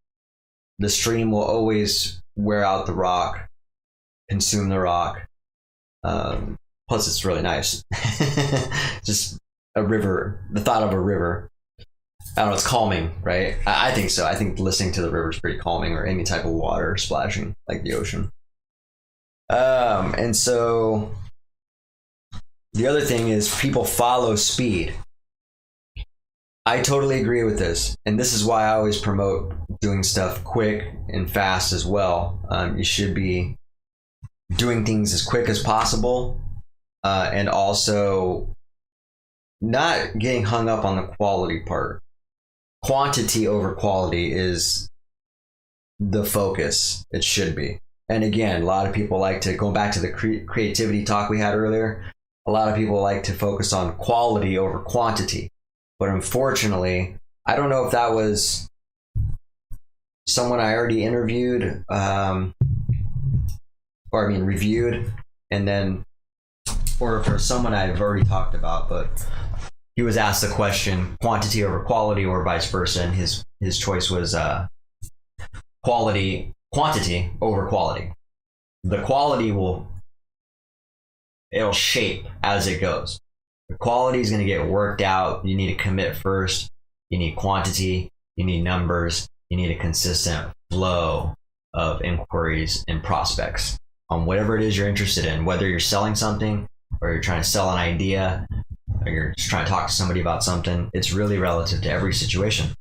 A: The stream will always wear out the rock, consume the rock. Plus, it's really nice. Just a river, the thought of a river. I don't know, it's calming, right? I think so. I think listening to the river is pretty calming, or any type of water splashing, like the ocean. And so the other thing is people follow speed. I totally agree with this. And this is why I always promote doing stuff quick and fast as well. You should be doing things as quick as possible, and also not getting hung up on the quality part. Quantity over quality is the focus. It should be. And again, a lot of people like to go back to the creativity talk we had earlier. A lot of people like to focus on quality over quantity. But unfortunately, I don't know if that was someone I already interviewed, reviewed, and then, or for someone I've already talked about, but he was asked the question, quantity over quality or vice versa, and his choice was quantity over quality. The quality it'll shape as it goes. The quality is going to get worked out. You need to commit first. You need quantity. You need numbers. You need a consistent flow of inquiries and prospects on whatever it is you're interested in, whether you're selling something or you're trying to sell an idea or you're just trying to talk to somebody about something. It's really relative to every situation.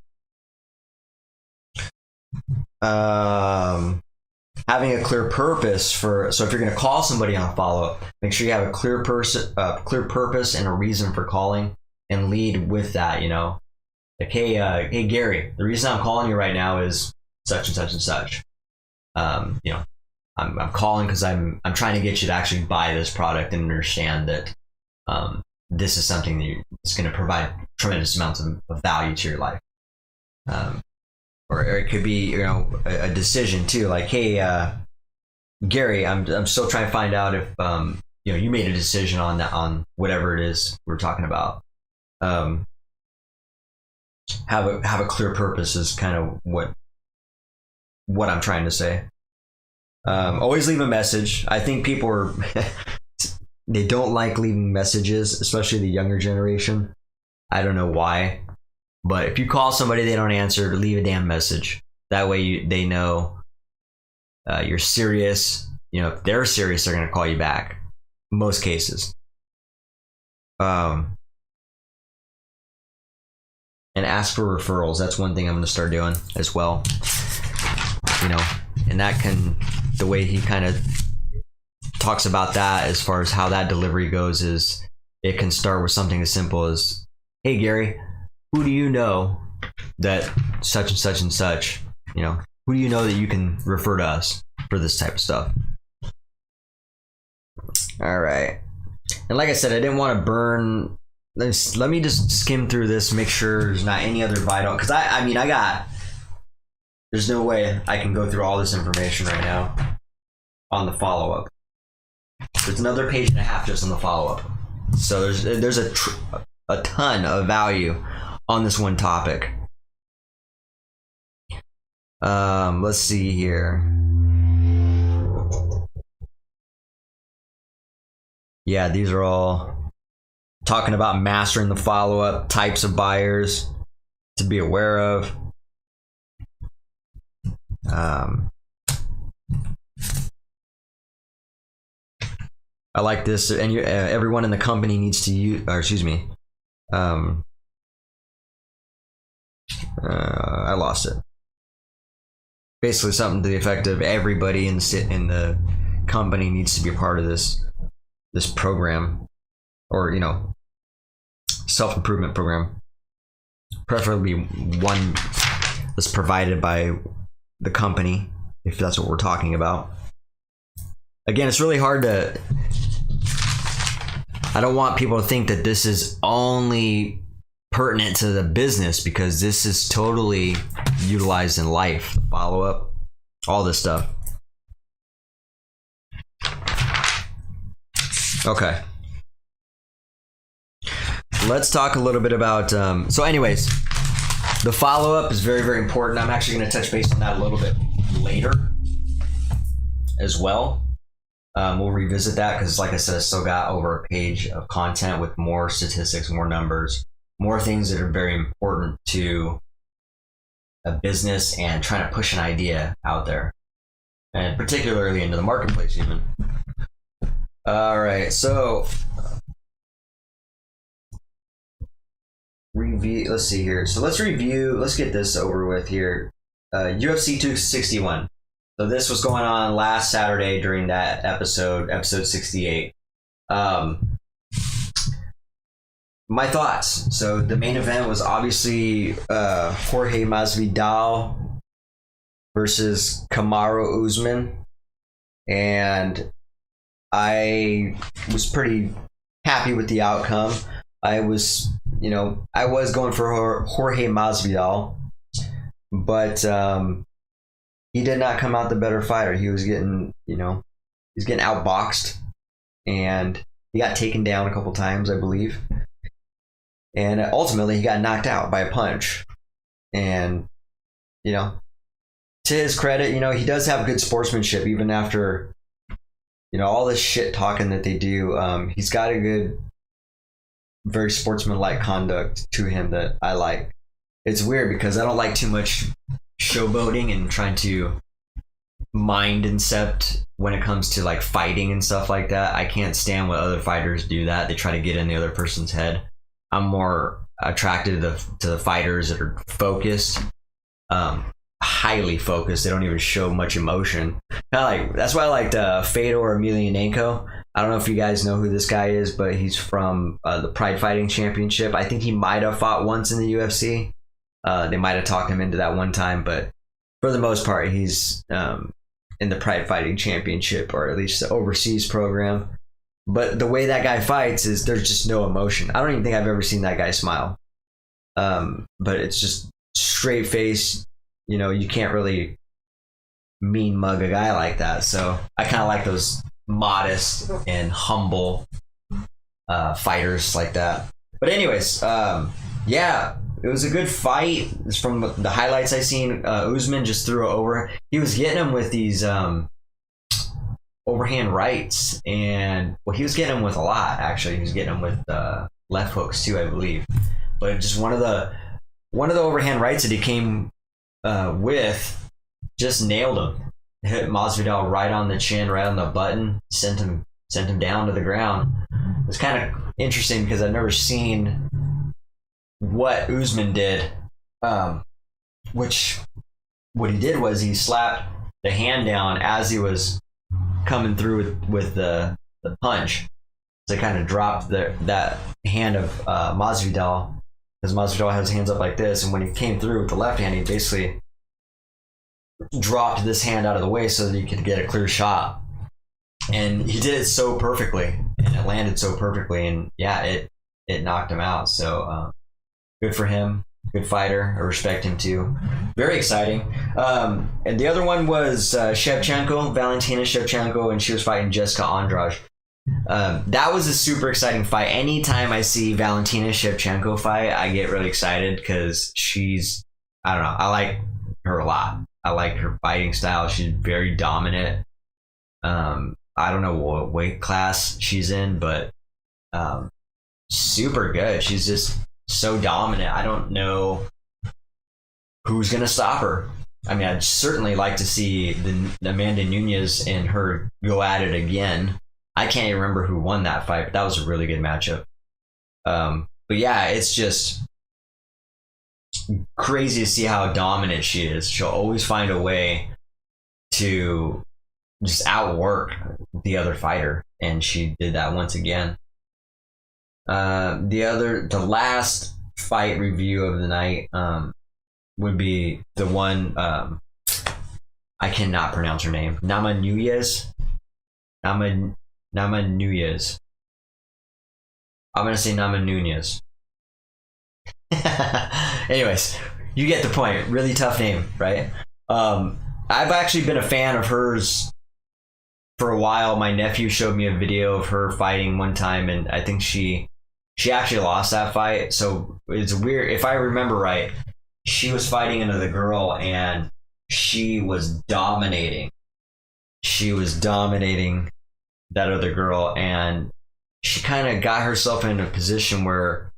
A: Having a clear purpose so if you're going to call somebody on a follow-up, make sure you have a clear purpose and a reason for calling, and lead with that. Like, hey Gary, the reason I'm calling you right now is such and such and such. I'm calling because I'm trying to get you to actually buy this product and understand that this is something that's going to provide tremendous amounts of value to your life. Or it could be, a decision too. Like, hey, Gary, I'm still trying to find out if, you made a decision on whatever it is we're talking about. Have a clear purpose is kind of what I'm trying to say. Always leave a message. I think people they don't like leaving messages, especially the younger generation. I don't know why. But if you call somebody, they don't answer, leave a damn message. That way they know you're serious. You know, if they're serious, they're going to call you back. Most cases. And ask for referrals. That's one thing I'm going to start doing as well. You know, and that can, the way he kind of talks about that as far as how that delivery goes is it can start with something as simple as, hey Gary, who do you know that such and such and such, you know, who do you know that you can refer to us for this type of stuff? All right. And like I said, I didn't want to burn. Let me just skim through this, make sure there's not any other vital, because I mean, there's no way I can go through all this information right now on the follow-up. There's another page and a half just on the follow-up. So there's a ton of value on this one topic. Let's see here. Yeah, these are all talking about mastering the follow-up, types of buyers to be aware of. I like this, and everyone in the company needs to use, or excuse me, I lost it. Basically something to the effect of everybody in the company needs to be a part of this program, or, you know, self-improvement program, preferably one that's provided by the company, if that's what we're talking about. Again, it's really hard to, I don't want people to think that this is only pertinent to the business, because this is totally utilized in life. Follow-up, all this stuff. Okay. Let's talk a little bit about, so anyways, the follow-up is very, very important. I'm actually going to touch base on that a little bit later as well. We'll revisit that because, like I said, I still got over a page of content with more statistics, more numbers, more things that are very important to a business and trying to push an idea out there, and particularly into the marketplace even. All right, so review. Let's see here. So let's review. Let's get this over with here. UFC 261. So this was going on last Saturday during that episode 68. My thoughts. So the main event was obviously Jorge Masvidal versus Kamaru Usman, and I was pretty happy with the outcome. I was going for Jorge Masvidal, but he did not come out the better fighter. He was getting, he's getting outboxed, and he got taken down a couple times, I believe. And ultimately, he got knocked out by a punch. And, to his credit, he does have good sportsmanship, even after, all this shit talking that they do. He's got a good, very sportsmanlike conduct to him that I like. It's weird because I don't like too much showboating and trying to mind incept when it comes to like fighting and stuff like that. I can't stand when other fighters do that. They try to get in the other person's head. I'm more attracted to the fighters that are focused, highly focused. They don't even show much emotion. That's why I liked Fedor Emelianenko. I don't know if you guys know who this guy is, but he's from the Pride Fighting Championship. I think he might have fought once in the UFC. They might have talked him into that one time, but for the most part, he's in the Pride Fighting Championship, or at least the overseas program. But the way that guy fights is there's just no emotion. I don't even think I've ever seen that guy smile. But it's just straight face. You can't really mean mug a guy like that. So I kind of like those modest and humble fighters like that. But anyways, yeah, it was a good fight. From the highlights I seen, Usman just threw it over. He was getting him with these overhand rights, and he was getting him with a lot. Actually, he was getting him with left hooks too, I believe. But just one of the overhand rights that he came with just nailed him. Hit Masvidal right on the chin, right on the button, sent him down to the ground. It's kind of interesting because I've never seen what Usman did. Which what he did was he slapped the hand down as he was coming through with the punch. So kind of dropped that hand of Masvidal, because Masvidal has his hands up like this, and when he came through with the left hand, he basically dropped this hand out of the way so that he could get a clear shot. And he did it so perfectly, and it landed so perfectly, and yeah, it knocked him out. So good for him. Good fighter. I respect him too. Very exciting. And the other one was Shevchenko, Valentina Shevchenko, and she was fighting Jessica Andrade. That was a super exciting fight. Anytime I see Valentina Shevchenko fight, I get really excited because I don't know, I like her a lot. I like her fighting style. She's very dominant. I don't know what weight class she's in, but super good. She's just so dominant. I don't know who's going to stop her. I mean, I'd certainly like to see the Amanda Nunes and her go at it again. I can't even remember who won that fight, but that was a really good matchup. But yeah, it's just crazy to see how dominant she is. She'll always find a way to just outwork the other fighter, and she did that once again. The last fight review of the night would be the one, I cannot pronounce her name, Nama Nunez. I'm gonna say Nama Nunez. Anyways, you get the point. Really tough name, right? I've actually been a fan of hers for a while. My nephew showed me a video of her fighting one time, and I think she actually lost that fight. So it's weird. If I remember right, she was fighting another girl, and she was dominating. She was dominating that other girl, and she kind of got herself in a position where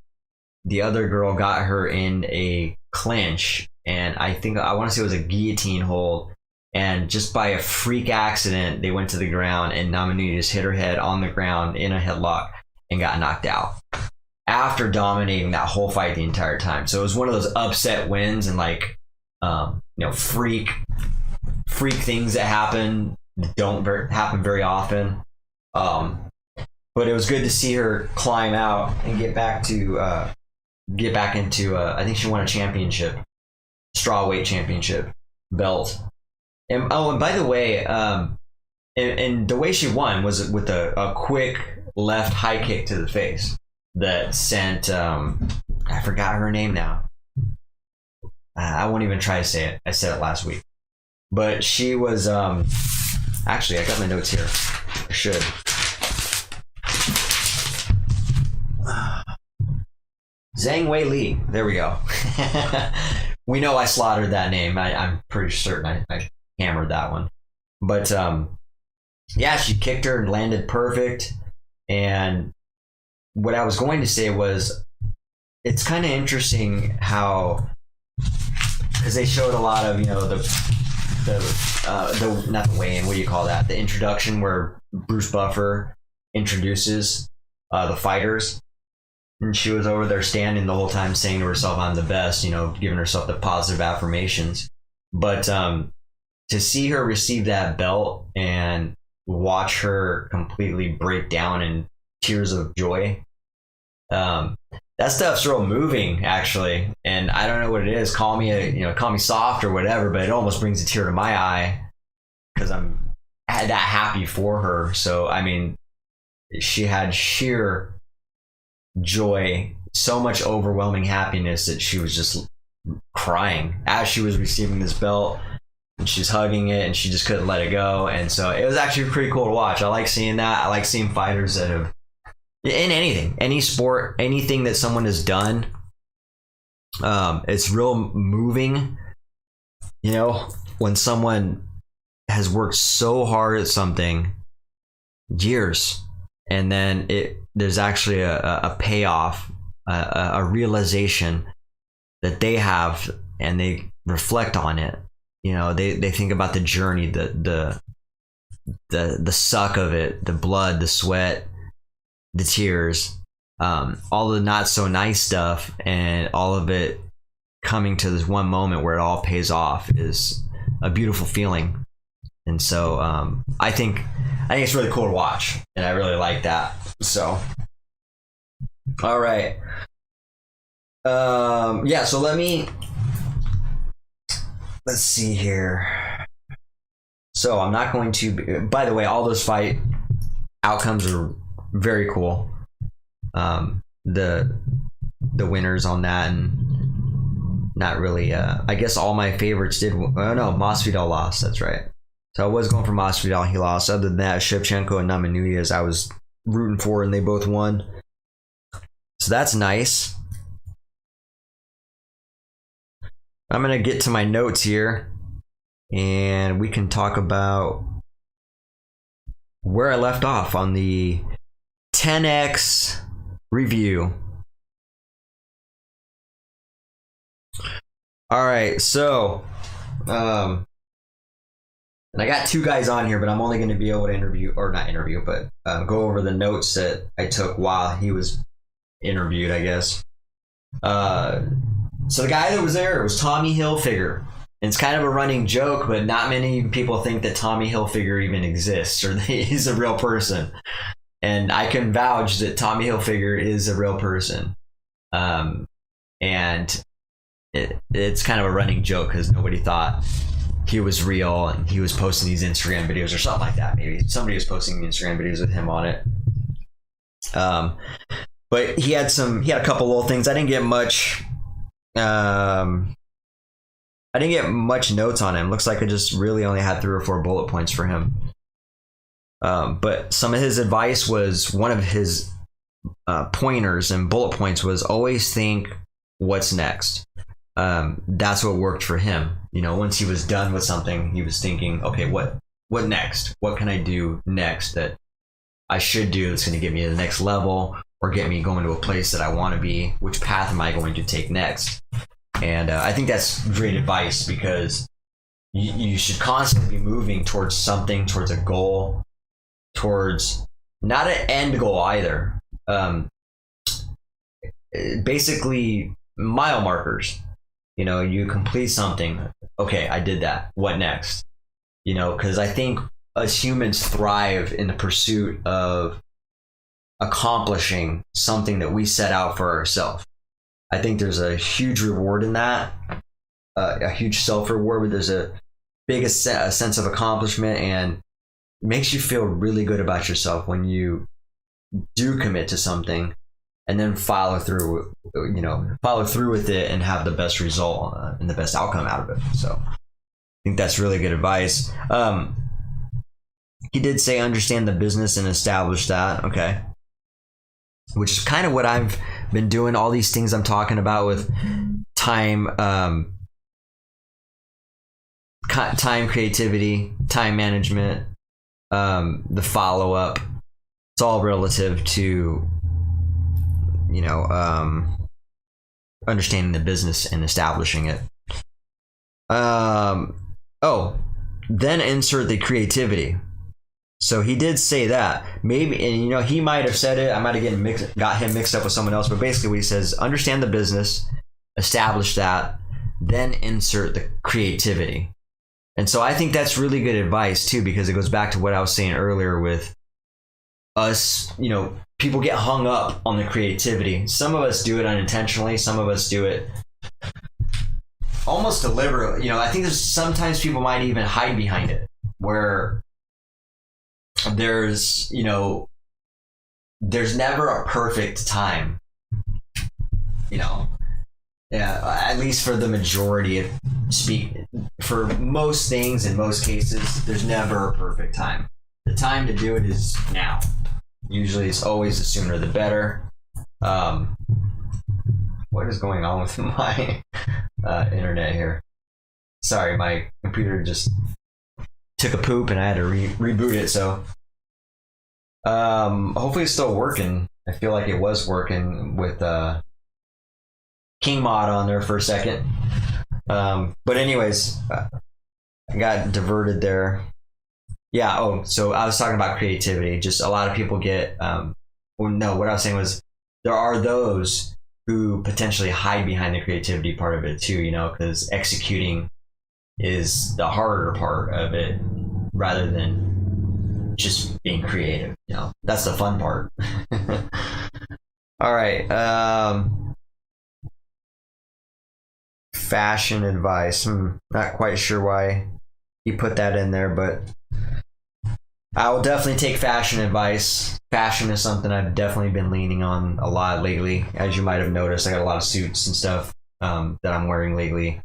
A: the other girl got her in a clinch, and I want to say it was a guillotine hold, and just by a freak accident they went to the ground, and Namanuni just hit her head on the ground in a headlock and got knocked out after dominating that whole fight the entire time. So it was one of those upset wins, and like freak things that happen don't happen very often. But it was good to see her climb out and get back into I think she won a championship, strawweight championship belt. And by the way, and the way she won was with a quick left high kick to the face that sent I forgot her name now. I won't even try to say it. I said it last week. But she was actually, I got my notes here. I should. Zhang Wei Li. There we go. We know I slaughtered that name. I'm pretty certain I hammered that one. But yeah, she kicked her and landed perfect. And what I was going to say was, it's kind of interesting how, because they showed a lot of the not the weigh-in, what do you call that? The introduction where Bruce Buffer introduces the fighters. And she was over there standing the whole time saying to herself, I'm the best, giving herself the positive affirmations. But to see her receive that belt and watch her completely break down in tears of joy, that stuff's real moving, actually. And I don't know what it is. Call me soft or whatever, but it almost brings a tear to my eye because I'm that happy for her. So, I mean, she had sheer joy, so much overwhelming happiness that she was just crying as she was receiving this belt, and she's hugging it, and she just couldn't let it go. And so it was actually pretty cool to watch. I like seeing that. I like seeing fighters that have, in anything, any sport, anything that someone has done, it's real moving, when someone has worked so hard at something years, and then there's actually a payoff, a realization that they have, and they reflect on it. You know, they think about the journey, the suck of it, the blood, the sweat, the tears, all the not so nice stuff, and all of it coming to this one moment where it all pays off is a beautiful feeling. And so I think it's really cool to watch, and I really like that. So all right. Yeah, so let's see here. So I'm not going to, by the way, all those fight outcomes are very cool. The winners on that, and not really, I guess all my favorites did, no, Masvidal lost, that's right. So I was going for Masvidal, he lost. Other than that, Shevchenko and Namajunas I was rooting for, and they both won. So that's nice. I'm going to get to my notes here, and we can talk about where I left off on the 10X review. All right, so and I got two guys on here, but I'm only going to be able to go over the notes that I took while he was interviewed, I guess. So the guy that was there was Tommy Hilfiger. And it's kind of a running joke, but not many people think that Tommy Hilfiger even exists or that he's a real person. And I can vouch that Tommy Hilfiger is a real person. And it's kind of a running joke because nobody thought he was real, and he was posting these Instagram videos or something like that. Maybe somebody was posting Instagram videos with him on it. But he had a couple little things. I didn't get much notes on him. Looks like I just really only had 3 or 4 bullet points for him. But some of his advice was, one of his pointers and bullet points was always think what's next. That's what worked for him. You know, once he was done with something, he was thinking, okay, what next? What can I do next that I should do that's going to get me to the next level, or get me going to a place that I want to be? Which path am I going to take next? And I think that's great advice, because you should constantly be moving towards something, towards a goal, towards not an end goal either. Basically, mile markers. You know, you complete something. Okay, I did that. What next? You know, because I think us humans thrive in the pursuit of accomplishing something that we set out for ourselves. I think there's a huge reward in that, a huge self-reward, where there's a sense of accomplishment, and makes you feel really good about yourself when you do commit to something and then follow through with it and have the best result and the best outcome out of it. So I think that's really good advice. He did say understand the business and establish that. Okay. Which is kind of what I've been doing. All these things I'm talking about with time, creativity, time management, the follow-up. It's all relative to, understanding the business and establishing it. Then insert the creativity. So he did say that. Maybe, and he might have said it. I might have got him mixed up with someone else. But basically what he says, understand the business, establish that, then insert the creativity. And so I think that's really good advice too, because it goes back to what I was saying earlier with us. People get hung up on the creativity. Some of us do it unintentionally. Some of us do it almost deliberately. I think there's sometimes people might even hide behind it, where there's never a perfect time. At least for the majority for most things, in most cases, there's never a perfect time. The time to do it is now. Usually it's always the sooner the better. What is going on with my internet here? Sorry, my computer just took a poop and I had to reboot it. So hopefully it's still working. I feel like it was working with King Mod on there for a second. But anyways, I got diverted there. Yeah. Oh, so I was talking about creativity. Just a lot of people get. Well, no, what I was saying was there are those who potentially hide behind the creativity part of it too. You know, because executing is the harder part of it, rather than just being creative. You know, that's the fun part. All right. Fashion advice. Not quite sure why he put that in there, but I will definitely take fashion advice. Fashion is something I've definitely been leaning on a lot lately. As you might have noticed, I got a lot of suits and stuff that I'm wearing lately.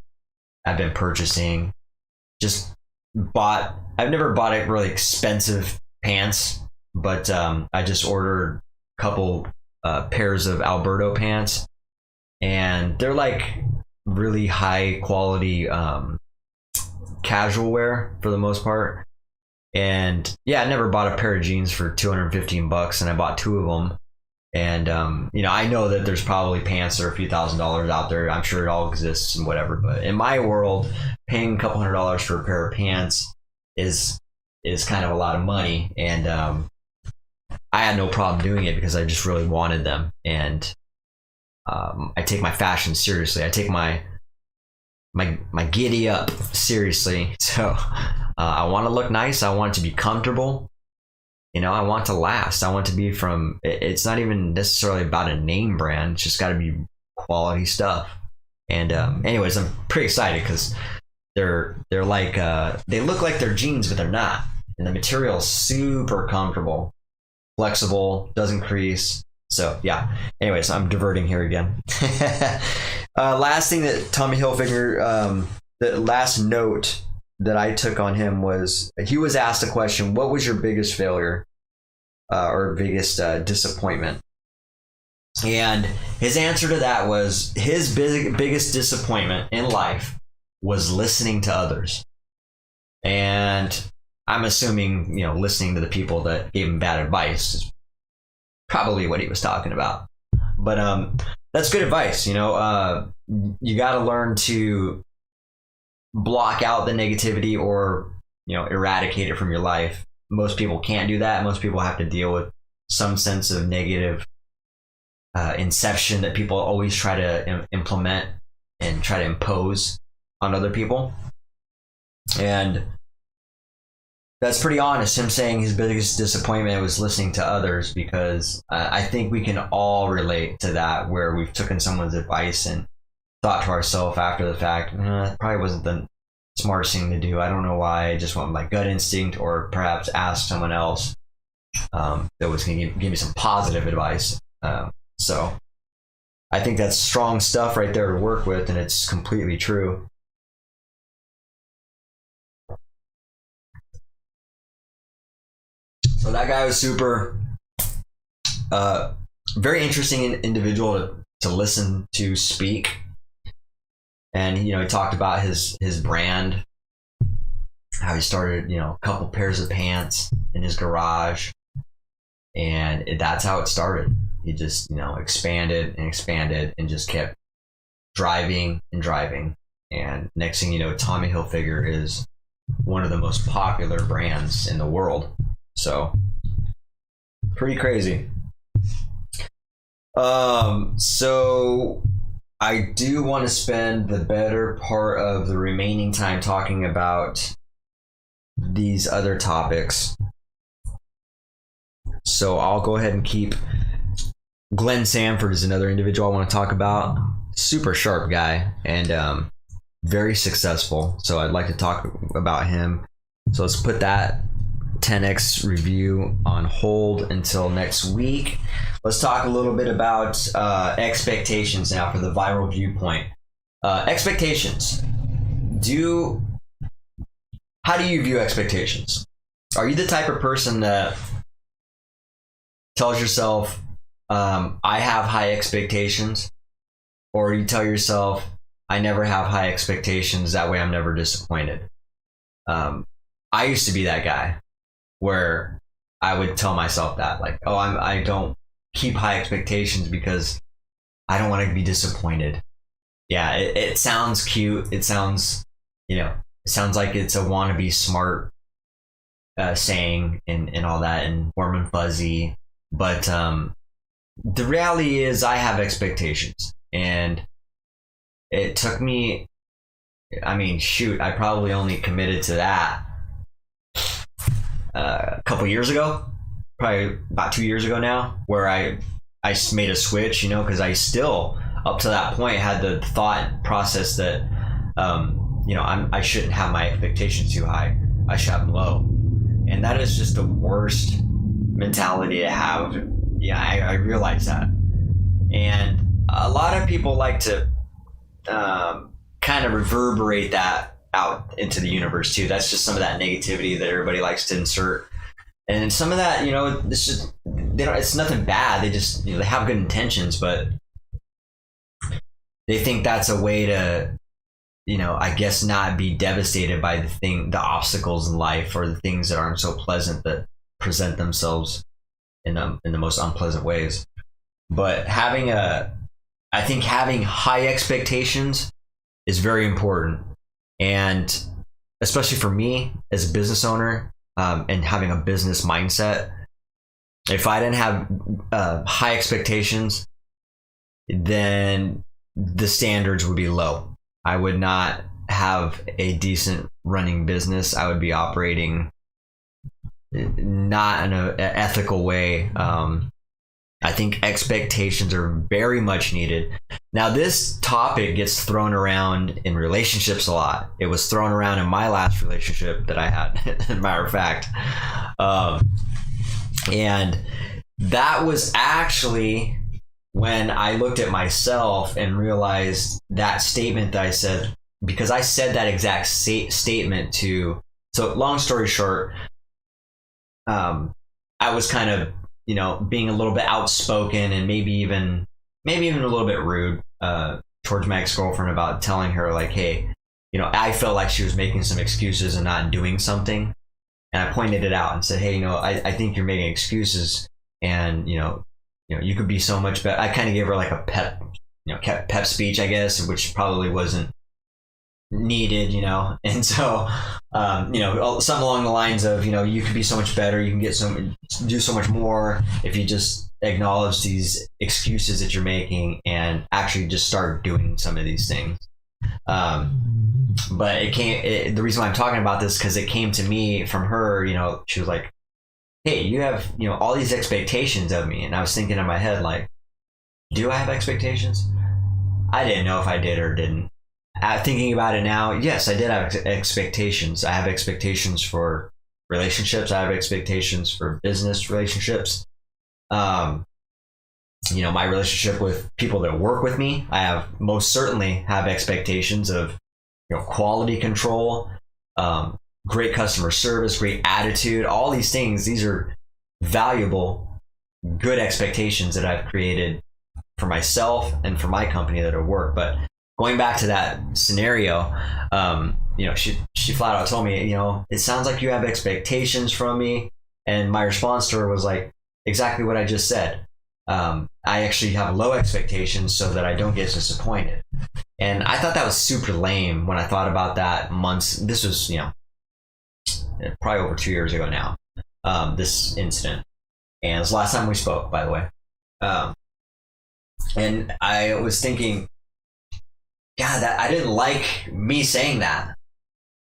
A: I've been purchasing. Just bought. I've never bought a really expensive pants, but I just ordered a couple pairs of Alberto pants, and they're like really high quality casual wear for the most part. And yeah, I never bought a pair of jeans for $215, and I bought two of them. And you know, I know that there's probably pants that are a few $1,000s out there. I'm sure it all exists and whatever. But in my world, paying a couple $100s for a pair of pants is kind of a lot of money. And I had no problem doing it because I just really wanted them. And I take my fashion seriously. I take my giddy up seriously. So I want to look nice. I want it to be comfortable. You know, I want to last. I want to be from. It's not even necessarily about a name brand. It's just got to be quality stuff. And anyways, I'm pretty excited because they're like they look like they're jeans, but they're not. And the material is super comfortable, flexible, doesn't crease. So yeah. Anyways, I'm diverting here again. Last thing that Tommy Hilfiger, the last note that I took on him was he was asked a question: what was your biggest failure or biggest disappointment? And his answer to that was his biggest disappointment in life was listening to others. And I'm assuming, you know, listening to the people that gave him bad advice is probably what he was talking about. But that's good advice. You know, you got to learn to block out the negativity or, you know, eradicate it from your life. Most people can't do that. Most people have to deal with some sense of negative inception that people always try to implement and try to impose on other people. And that's pretty honest, him saying his biggest disappointment was listening to others, because I think we can all relate to that, where we've taken someone's advice and thought to ourselves after the fact, it probably wasn't the smartest thing to do. I don't know why. I just went with my gut instinct, or perhaps ask someone else that was going to give me some positive advice. So I think that's strong stuff right there to work with, and it's completely true. So that guy was super, very interesting individual to listen to speak. And, you know, he talked about his brand, how he started, you know, a couple pairs of pants in his garage. And that's how it started. He just, you know, expanded and just kept driving and driving. And next thing you know, Tommy Hilfiger is one of the most popular brands in the world. So pretty crazy. So I do want to spend the better part of the remaining time talking about these other topics. So I'll go ahead and keep Glenn Sanford is another individual I want to talk about. Super sharp guy and very successful. So I'd like to talk about him. So let's put that 10X review on hold until next week. Let's talk a little bit about expectations now for the viral viewpoint. Expectations. How do you view expectations? Are you the type of person that tells yourself, I have high expectations? Or you tell yourself, I never have high expectations, that way I'm never disappointed? I used to be that guy where I would tell myself that, like, oh, I don't keep high expectations because I don't want to be disappointed. Yeah, it sounds cute. It sounds, it sounds like it's a wannabe smart saying and all that and warm and fuzzy. But the reality is I have expectations, and it took me, I mean, shoot, I probably only committed to that a couple years ago, probably about 2 years ago now, where I made a switch, because I still, up to that point, had the thought process that, I shouldn't have my expectations too high. I should have them low. And that is just the worst mentality to have. Yeah, I realize that. And a lot of people like to kind of reverberate that out into the universe too. That's just some of that negativity that everybody likes to insert. And some of that, it's nothing bad. They just, they have good intentions, but they think that's a way to, I guess not be devastated by the obstacles in life or the things that aren't so pleasant that present themselves in the most unpleasant ways. But I think having high expectations is very important. And especially for me as a business owner, and having a business mindset, if I didn't have high expectations, then the standards would be low. I would not have a decent running business. I would be operating not in an ethical way. I think expectations are very much needed. Now, this topic gets thrown around in relationships a lot. It was thrown around in my last relationship that I had, as a matter of fact. And that was actually when I looked at myself and realized that statement that I said, because I said that exact statement to, so long story short, I was kind of, being a little bit outspoken and maybe even a little bit rude towards my ex-girlfriend about telling her like, hey, I felt like she was making some excuses and not doing something. And I pointed it out and said, hey, I think you're making excuses, and you could be so much better. I kind of gave her like a pep speech, I guess, which probably wasn't needed, and so something along the lines of, you could be so much better, you can do so much more if you just acknowledge these excuses that you're making and actually just start doing some of these things. But the reason why I'm talking about this, because it came to me from her. She was like, hey, you have all these expectations of me, and I was thinking in my head, like, do I have expectations? I didn't know if I did or didn't. Thinking about it now, yes, I did have expectations. I have expectations for relationships. I have expectations for business relationships. My relationship with people that work with me, I most certainly have expectations of, quality control, great customer service, great attitude, all these things. These are valuable, good expectations that I've created for myself and for my company that I work. But going back to that scenario, she flat out told me, it sounds like you have expectations from me. And my response to her was like, exactly what I just said. I actually have low expectations so that I don't get disappointed. And I thought that was super lame when I thought about that months. This was, probably over 2 years ago now, this incident. And it was the last time we spoke, by the way. And I was thinking, God, that I didn't like me saying that.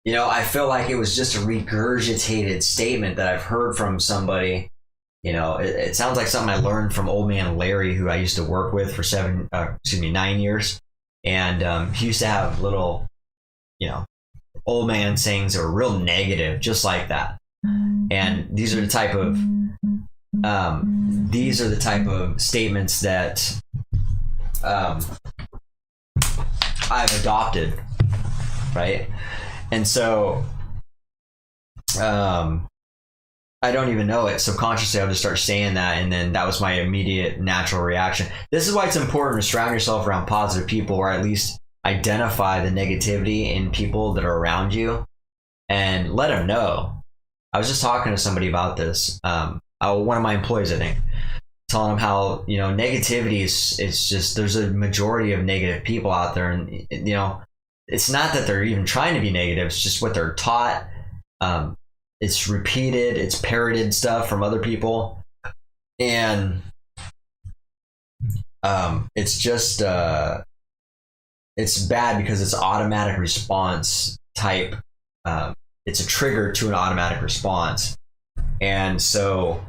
A: I feel like it was just a regurgitated statement that I've heard from somebody. It sounds like something I learned from old man Larry, who I used to work with for 9 years. And he used to have little, old man sayings that were real negative, just like that. And these are the type of statements that I've adopted, right? And so I don't even know it. Subconsciously, I'll just start saying that, and then that was my immediate natural reaction. This is why it's important to surround yourself around positive people, or at least identify the negativity in people that are around you and let them know. I was just talking to somebody about this. One of my employees, I think. telling them how, you know, negativity is, it's just, there's a majority of negative people out there, and you know, it's not that they're even trying to be negative, it's just what they're taught. It's repeated, it's parroted stuff from other people, and it's just it's bad because it's automatic response type. It's a trigger to an automatic response, and so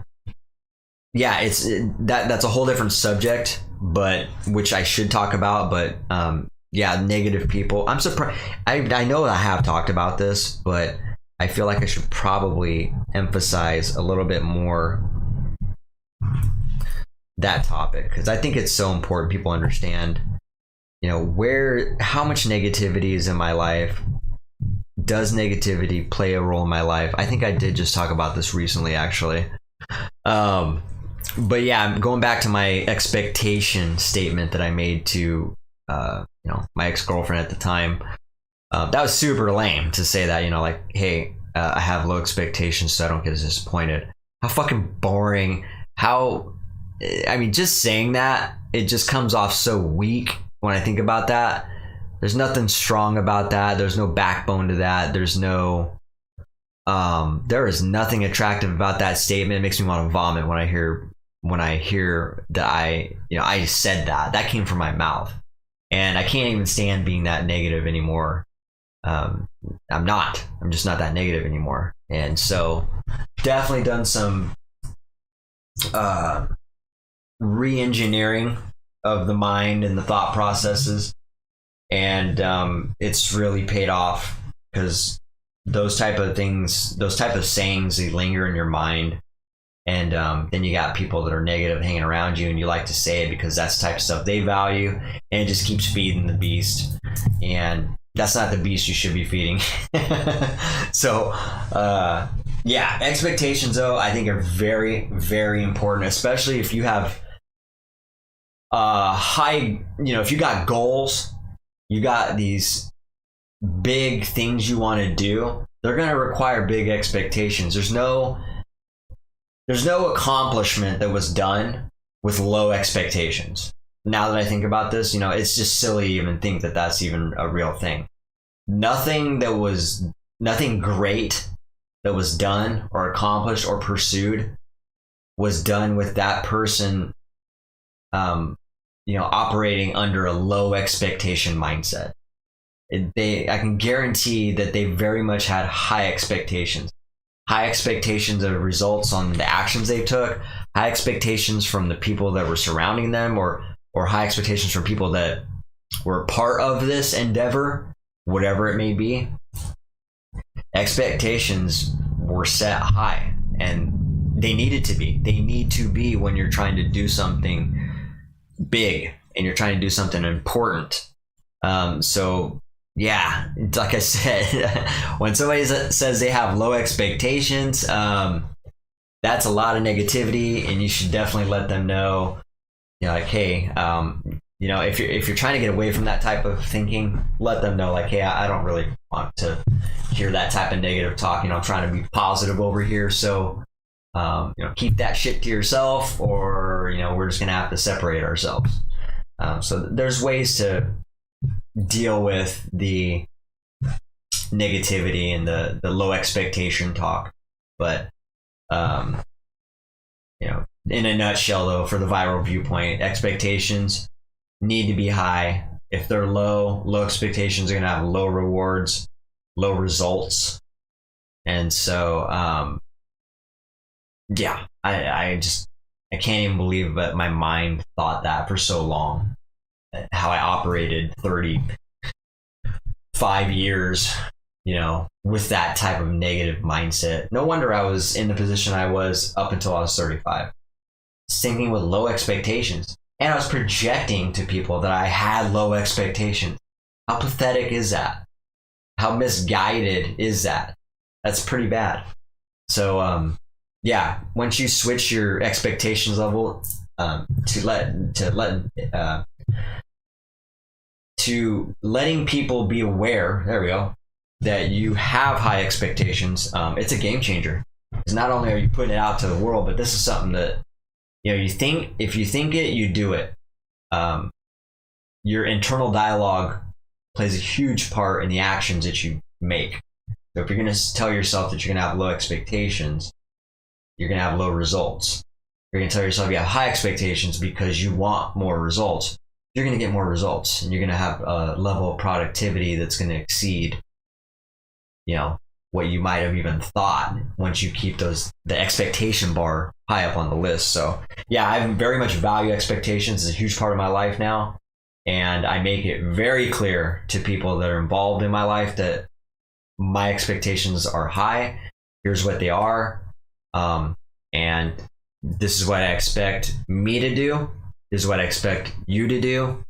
A: that's a whole different subject, but which I should talk about. But negative people, I'm surprised. I know that I have talked about this, but I feel like I should probably emphasize a little bit more that topic, because I think it's so important people understand, you know, how much negativity is in my life. Does negativity play a role in my life? I think I did just talk about this recently, actually. But yeah, going back to my expectation statement that I made to you know, my ex-girlfriend at the time. That was super lame to say that, you know, like, hey, I have low expectations so I don't get as disappointed. How fucking boring. I mean, just saying that, it just comes off so weak when I think about that. There's nothing strong about that. There's no backbone to that. There is nothing attractive about that statement. It makes me want to vomit when I hear that I said that. That came from my mouth. And I can't even stand being that negative anymore. I'm just not that negative anymore. And so definitely done some re-engineering of the mind and the thought processes. And it's really paid off, because those type of sayings, they linger in your mind. And then you got people that are negative hanging around you, and you like to say it because that's the type of stuff they value, and it just keeps feeding the beast. And that's not the beast you should be feeding. So, expectations, though, I think are very, very important, especially if you have if you got goals, you got these big things you want to do, they're going to require big expectations. There's no accomplishment that was done with low expectations. Now that I think about this, you know, it's just silly to even think that that's even a real thing. Nothing great that was done or accomplished or pursued was done with that person, operating under a low expectation mindset. I can guarantee that they very much had high expectations of results on the actions they took, high expectations from the people that were surrounding them, or high expectations from people that were part of this endeavor, whatever it may be. Expectations were set high, and they needed to be. They need to be when you're trying to do something big and you're trying to do something important. So yeah, like I said, when somebody says they have low expectations, that's a lot of negativity, and you should definitely let them know, like, hey, if you're trying to get away from that type of thinking, let them know, like, hey, I don't really want to hear that type of negative talk. I'm trying to be positive over here, so keep that shit to yourself, or we're just gonna have to separate ourselves. So there's ways to deal with the negativity and the low expectation talk, but in a nutshell, though, for the viral viewpoint, expectations need to be high. If they're low expectations are going to have low rewards, low results. And so I can't even believe that my mind thought that for so long, how I operated 35 years, with that type of negative mindset. No wonder I was in the position I was up until I was 35. Thinking with low expectations. And I was projecting to people that I had low expectations. How pathetic is that? How misguided is that? That's pretty bad. So, once you switch your expectations level to letting people be aware, there we go, that you have high expectations, it's a game changer. Because not only are you putting it out to the world, but this is something that, if you think it, you do it. Your internal dialogue plays a huge part in the actions that you make. So if you're going to tell yourself that you're going to have low expectations, you're going to have low results. You're going to tell yourself you have high expectations because you want more results. You're going to get more results, and you're going to have a level of productivity that's going to exceed, what you might have even thought once you keep the expectation bar high up on the list. So yeah, I very much value expectations. It's a huge part of my life now. And I make it very clear to people that are involved in my life that my expectations are high. Here's what they are. And this is what I expect me to do. This is what I expect you to do.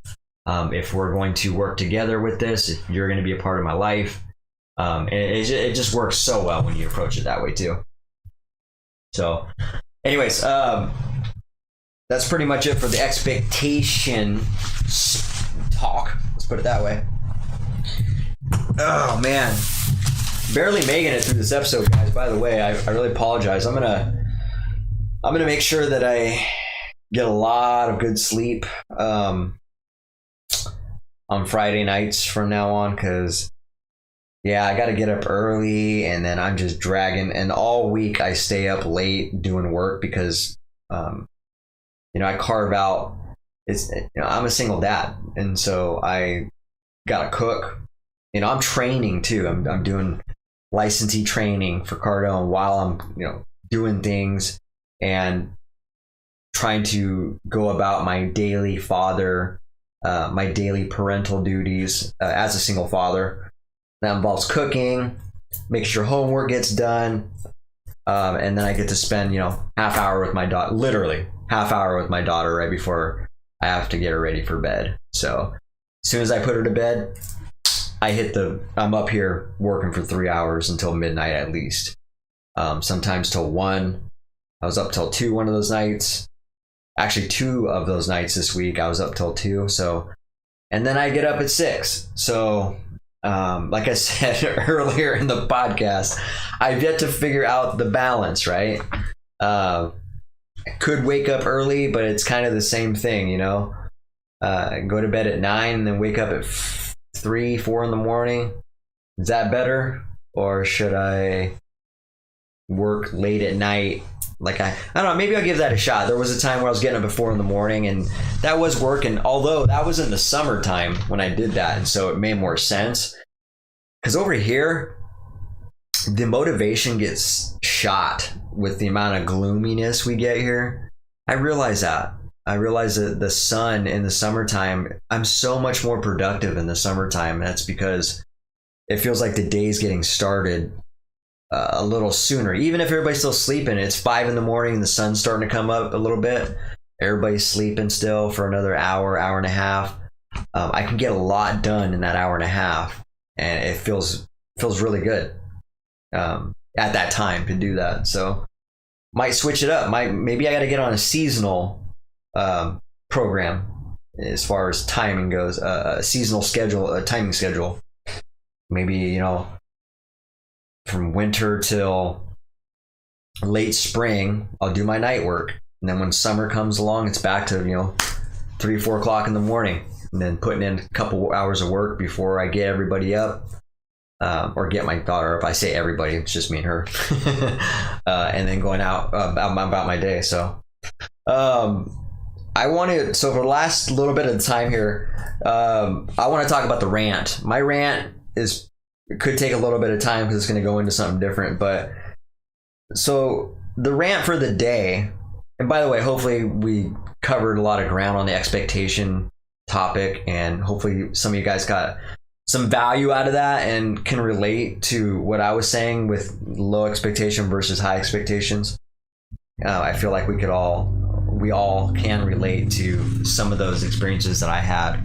A: If we're going to work together with this, if you're going to be a part of my life. And it just works so well when you approach it that way too. So anyways, that's pretty much it for the expectation talk. Let's put it that way. Oh man, barely making it through this episode, guys. By the way, I really apologize. I'm gonna make sure that I get a lot of good sleep on Friday nights from now on, because I got to get up early, and then I'm just dragging. And all week I stay up late doing work because I carve out. I'm a single dad, and so I gotta cook. I'm training too. I'm doing licensee training for Cardone while I'm doing things and trying to go about my daily my daily parental duties as a single father. That involves cooking, make sure homework gets done, and then I get to spend half hour with my daughter, literally half hour with my daughter right before I have to get her ready for bed. So as soon as I put her to bed, I'm up here working for 3 hours until midnight at least. Sometimes till 1. I was up till 2 one of those nights. Actually, 2 of those nights this week I was up till 2. So, and then I get up at 6. So like I said earlier in the podcast, I've yet to figure out the balance, right? I could wake up early, but it's kind of the same thing, go to bed at 9 and then wake up at 3, 4 in the morning. Is that better? Or should I work late at night? Like I don't know, maybe I'll give that a shot. There was a time where I was getting up at 4 in the morning, and that was working, although that was in the summertime when I did that, and so it made more sense. Because over here, the motivation gets shot with the amount of gloominess we get here. I realize that. I realize that the sun in the summertime, I'm so much more productive in the summertime. That's because it feels like the day's getting started a little sooner. Even if everybody's still sleeping, it's 5 in the morning and the sun's starting to come up a little bit. Everybody's sleeping still for another hour, hour and a half. I can get a lot done in that hour and a half, and it feels really good at that time to do that. So might switch it up. Maybe I got to get on a seasonal program as far as timing goes. A seasonal schedule, a timing schedule. Maybe from winter till late spring, I'll do my night work, and then when summer comes along, it's back to 3, 4 o'clock in the morning, and then putting in a couple hours of work before I get everybody up, or get my daughter. If I say everybody, it's just me and her, and then going out about my day. So so for the last little bit of the time here, I want to talk about the rant. My rant could take a little bit of time because it's going to go into something different. But so the rant for the day, and by the way, hopefully we covered a lot of ground on the expectation topic, and hopefully some of you guys got some value out of that and can relate to what I was saying with low expectation versus high expectations. I feel like we all can relate to some of those experiences that I had.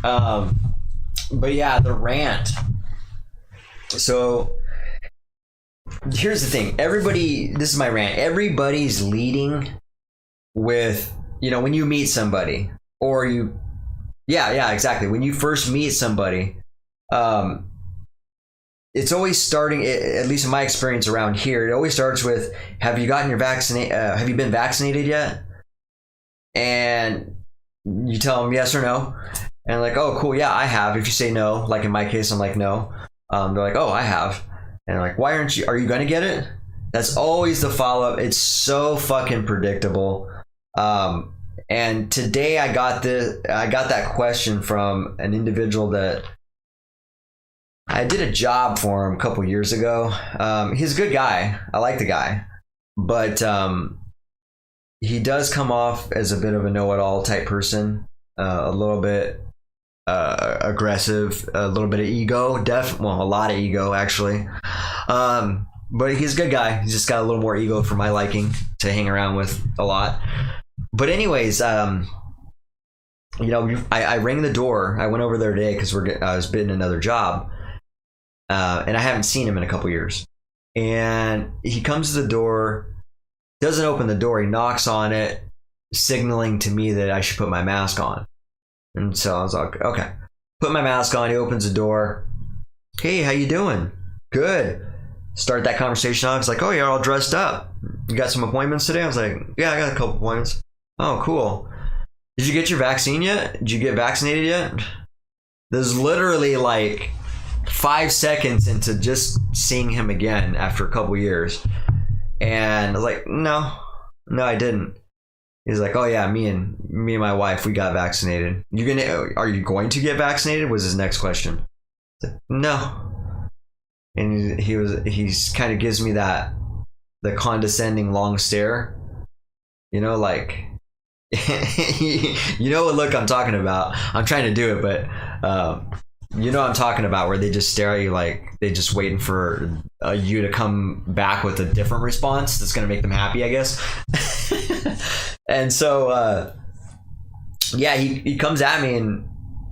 A: But yeah, the rant. So here's the thing. This is my rant. Everybody's leading with, when you meet somebody, or exactly. When you first meet somebody, it's always starting, at least in my experience around here, it always starts with, have you been vaccinated yet? and you tell them yes or no, and like, oh, cool, yeah, I have. If you say no, like in my case, I'm like, no. They're like, oh, I have, and they're like, why aren't you? Are you gonna get it? That's always the follow up. It's so fucking predictable. And today I got that question from an individual that I did a job for him a couple years ago. He's a good guy. I like the guy, but he does come off as a bit of a know-it-all type person, a little bit aggressive, a little bit of ego, a lot of ego actually. But he's a good guy. He's just got a little more ego for my liking to hang around with a lot. But anyways, I rang the door. I went over there today because I was bidding another job, and I haven't seen him in a couple years. And he comes to the door, doesn't open the door. He knocks on it, signaling to me that I should put my mask on. And so I was like, okay, put my mask on. He opens the door. Hey, how you doing? Good. Start that conversation off. It's like, oh, you're all dressed up. You got some appointments today? I was like, yeah, I got a couple appointments. Oh, cool. Did you get your vaccine yet? Did you get vaccinated yet? There's literally like 5 seconds into just seeing him again after a couple years. And I was like, no, I didn't. He's like, oh yeah, me and my wife, we got vaccinated. Are you going to get vaccinated? Was his next question. I said, no. And he's kind of gives me the condescending long stare, like, you know what look I'm talking about. I'm trying to do it, but you know what I'm talking about, where they just stare at you like they just waiting for you to come back with a different response that's going to make them happy, I guess. And so yeah, he comes at me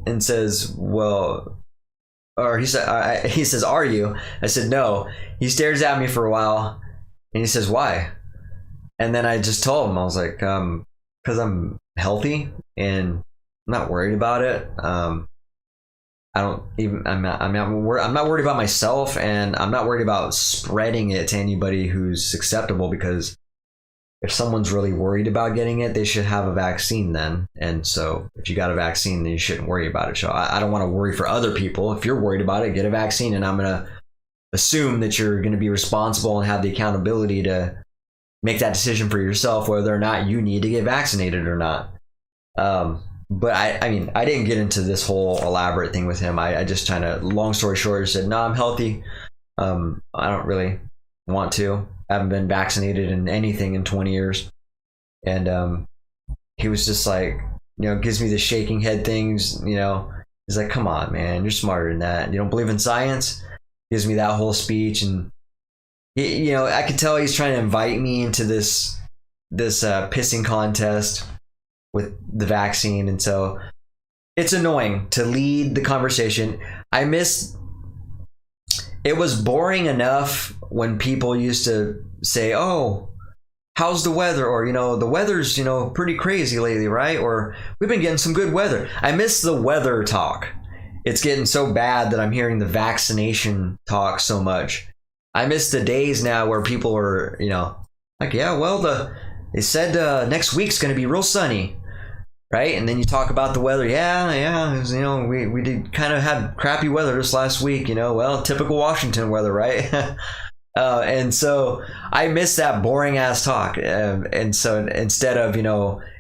A: and says, well, or he says, are you? I said, no. He stares at me for a while and he says, why? And then I just told him, I was like, because I'm healthy and I'm not worried about it. I'm not worried about myself, and I'm not worried about spreading it to anybody who's susceptible, because if someone's really worried about getting it, they should have a vaccine then. And so if you got a vaccine, then you shouldn't worry about it. So I don't want to worry for other people. If you're worried about it, get a vaccine, and I'm going to assume that you're going to be responsible and have the accountability to make that decision for yourself, whether or not you need to get vaccinated or not. But I mean, I didn't get into this whole elaborate thing with him. I just kind of, long story short, said, no, I'm healthy. I don't really want to. I haven't been vaccinated in anything in 20 years. And he was just like, gives me the shaking head things, He's like, come on, man, you're smarter than that. You don't believe in science? Gives me that whole speech. And, I could tell he's trying to invite me into this pissing contest with the vaccine. And so it's annoying to lead the conversation. It was boring enough when people used to say, oh, how's the weather? Or, the weather's, pretty crazy lately, right? Or we've been getting some good weather. I miss the weather talk. It's getting so bad that I'm hearing the vaccination talk so much. I miss the days now where people are, like, yeah, well, they said next week's going to be real sunny. Right? And then you talk about the weather. Yeah. We did kind of had crappy weather this last week, well, typical Washington weather, right? And so I miss that boring ass talk. And so instead of,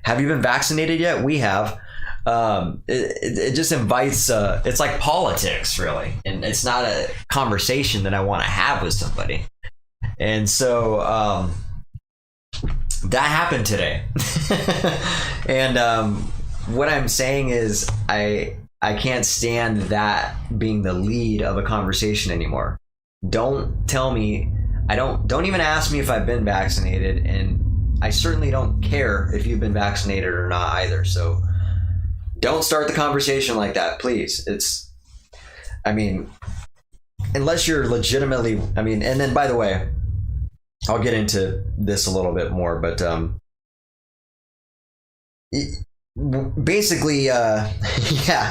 A: have you been vaccinated yet? We have. It just invites, it's like politics, really. And it's not a conversation that I want to have with somebody. And so, that happened today. And what I'm saying is I can't stand that being the lead of a conversation anymore. Don't tell me, don't even ask me if I've been vaccinated, and I certainly don't care if you've been vaccinated or not either. So don't start the conversation like that, please. Unless you're legitimately, and then, by the way, I'll get into this a little bit more, but basically, yeah,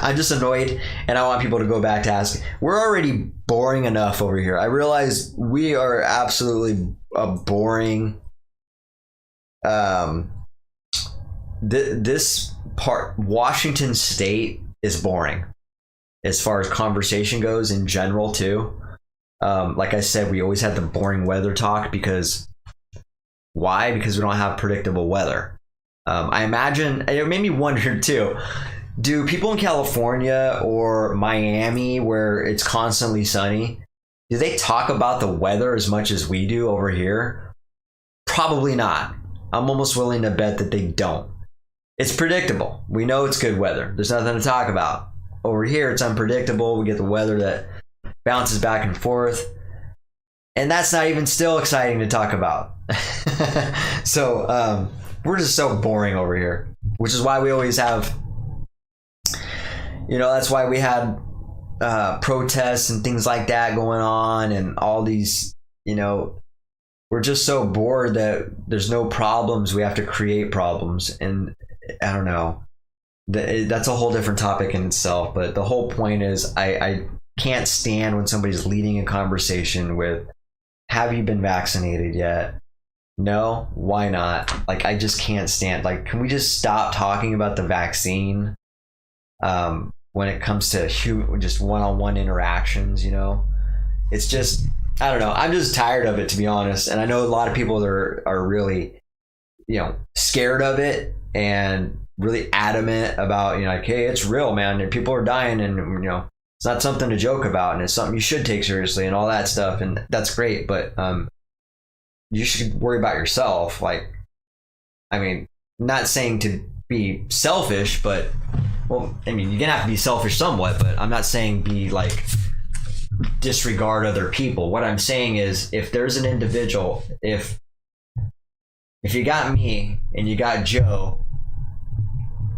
A: I'm just annoyed, and I want people to go back to ask. We're already boring enough over here. I realize we are absolutely a boring, this part, Washington State is boring as far as conversation goes in general too. Like I said, we always had the boring weather talk because why? Because we don't have predictable weather. I imagine it made me wonder too. Do people in California or Miami, where it's constantly sunny, do they talk about the weather as much as we do over here? Probably not. I'm almost willing to bet that they don't. It's predictable. We know it's good weather. There's nothing to talk about. Over here, it's unpredictable. We get the weather that bounces back and forth. And that's not even still exciting to talk about. So we're just so boring over here, which is why we always have, that's why we had protests and things like that going on, and all these, we're just so bored that there's no problems. We have to create problems. And I don't know, that's a whole different topic in itself. But the whole point is I can't stand when somebody's leading a conversation with, have you been vaccinated yet? No, why not? Like, I just can't stand, like, can we just stop talking about the vaccine when it comes to just one-on-one interactions? It's just, I don't know, I'm just tired of it, to be honest. And I know a lot of people are really scared of it and really adamant about, like, hey, it's real, man, and people are dying, and it's not something to joke about, and it's something you should take seriously and all that stuff. And that's great, but you should worry about yourself. Like, I mean, not saying to be selfish, but, well, I mean, you're gonna have to be selfish somewhat, but I'm not saying be like disregard other people. What I'm saying is, if there's an individual, if you got me and you got Joe,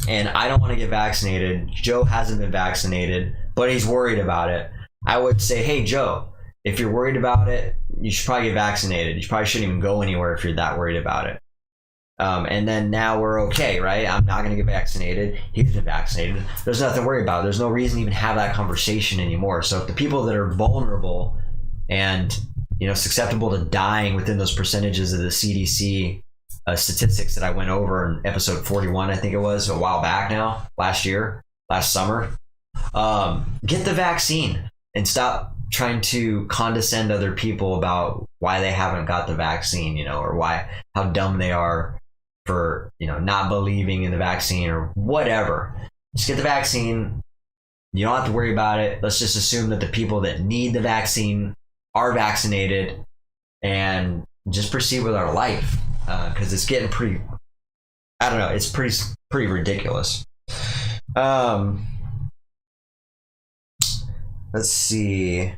A: and I don't want to get vaccinated, Joe hasn't been vaccinated, but he's worried about it, I would say, hey, Joe, if you're worried about it, you should probably get vaccinated. You probably shouldn't even go anywhere if you're that worried about it. And then now we're okay, right? I'm not going to get vaccinated. He's been vaccinated. There's nothing to worry about. There's no reason to even have that conversation anymore. So if the people that are vulnerable and susceptible to dying within those percentages of the CDC statistics that I went over in episode 41, I think it was a while back now, last summer, get the vaccine and stop trying to condescend other people about why they haven't got the vaccine, or how dumb they are for, not believing in the vaccine or whatever. Just get the vaccine. You don't have to worry about it. Let's just assume that the people that need the vaccine are vaccinated and just proceed with our life. Because it's getting pretty, I don't know, it's pretty ridiculous. Let's see.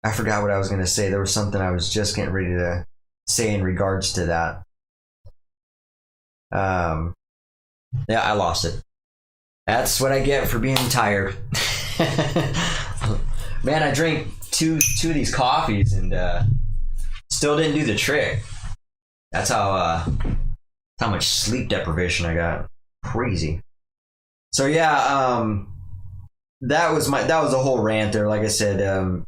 A: I forgot what I was going to say. There was something I was just getting ready to say in regards to that. Yeah, I lost it. That's what I get for being tired. Man, I drank two of these coffees and still didn't do the trick. That's how much sleep deprivation I got. Crazy. So yeah, that was the whole rant there. Like I said,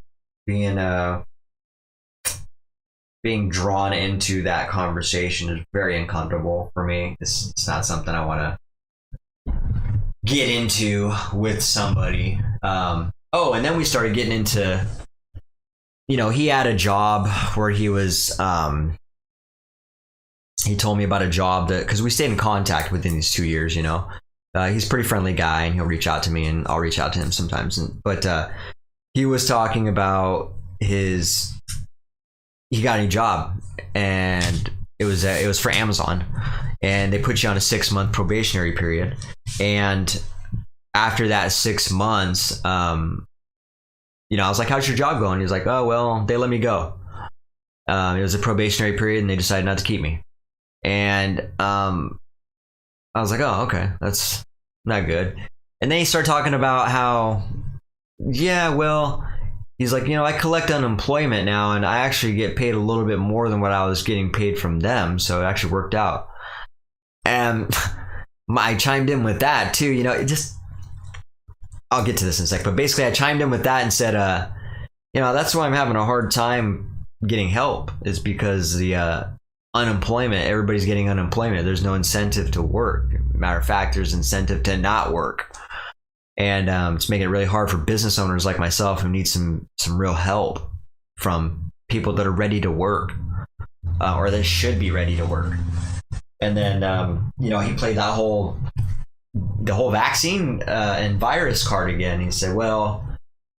A: being drawn into that conversation is very uncomfortable for me. It's not something I want to get into with somebody. And then we started getting into, he had a job where he was, he told me about a job because we stayed in contact within these 2 years, he's a pretty friendly guy, and he'll reach out to me and I'll reach out to him sometimes. But he was talking about he got a new job, and it was for Amazon, and they put you on a 6-month probationary period. And after that 6 months, I was like, how's your job going? He was like, oh, well, they let me go. It was a probationary period and they decided not to keep me. And I was like, oh, okay, that's not good. And then he started talking about how, yeah, well, he's like, I collect unemployment now, and I actually get paid a little bit more than what I was getting paid from them, so it actually worked out. And I chimed in with that too. I'll get to this in a sec, but basically I chimed in with that and said, that's why I'm having a hard time getting help, is because the unemployment. Everybody's getting unemployment. There's no incentive to work. Matter of fact, there's incentive to not work. And it's making it really hard for business owners like myself who need some real help from people that are ready to work, or that should be ready to work. And then, he played the whole vaccine and virus card again. He said, well,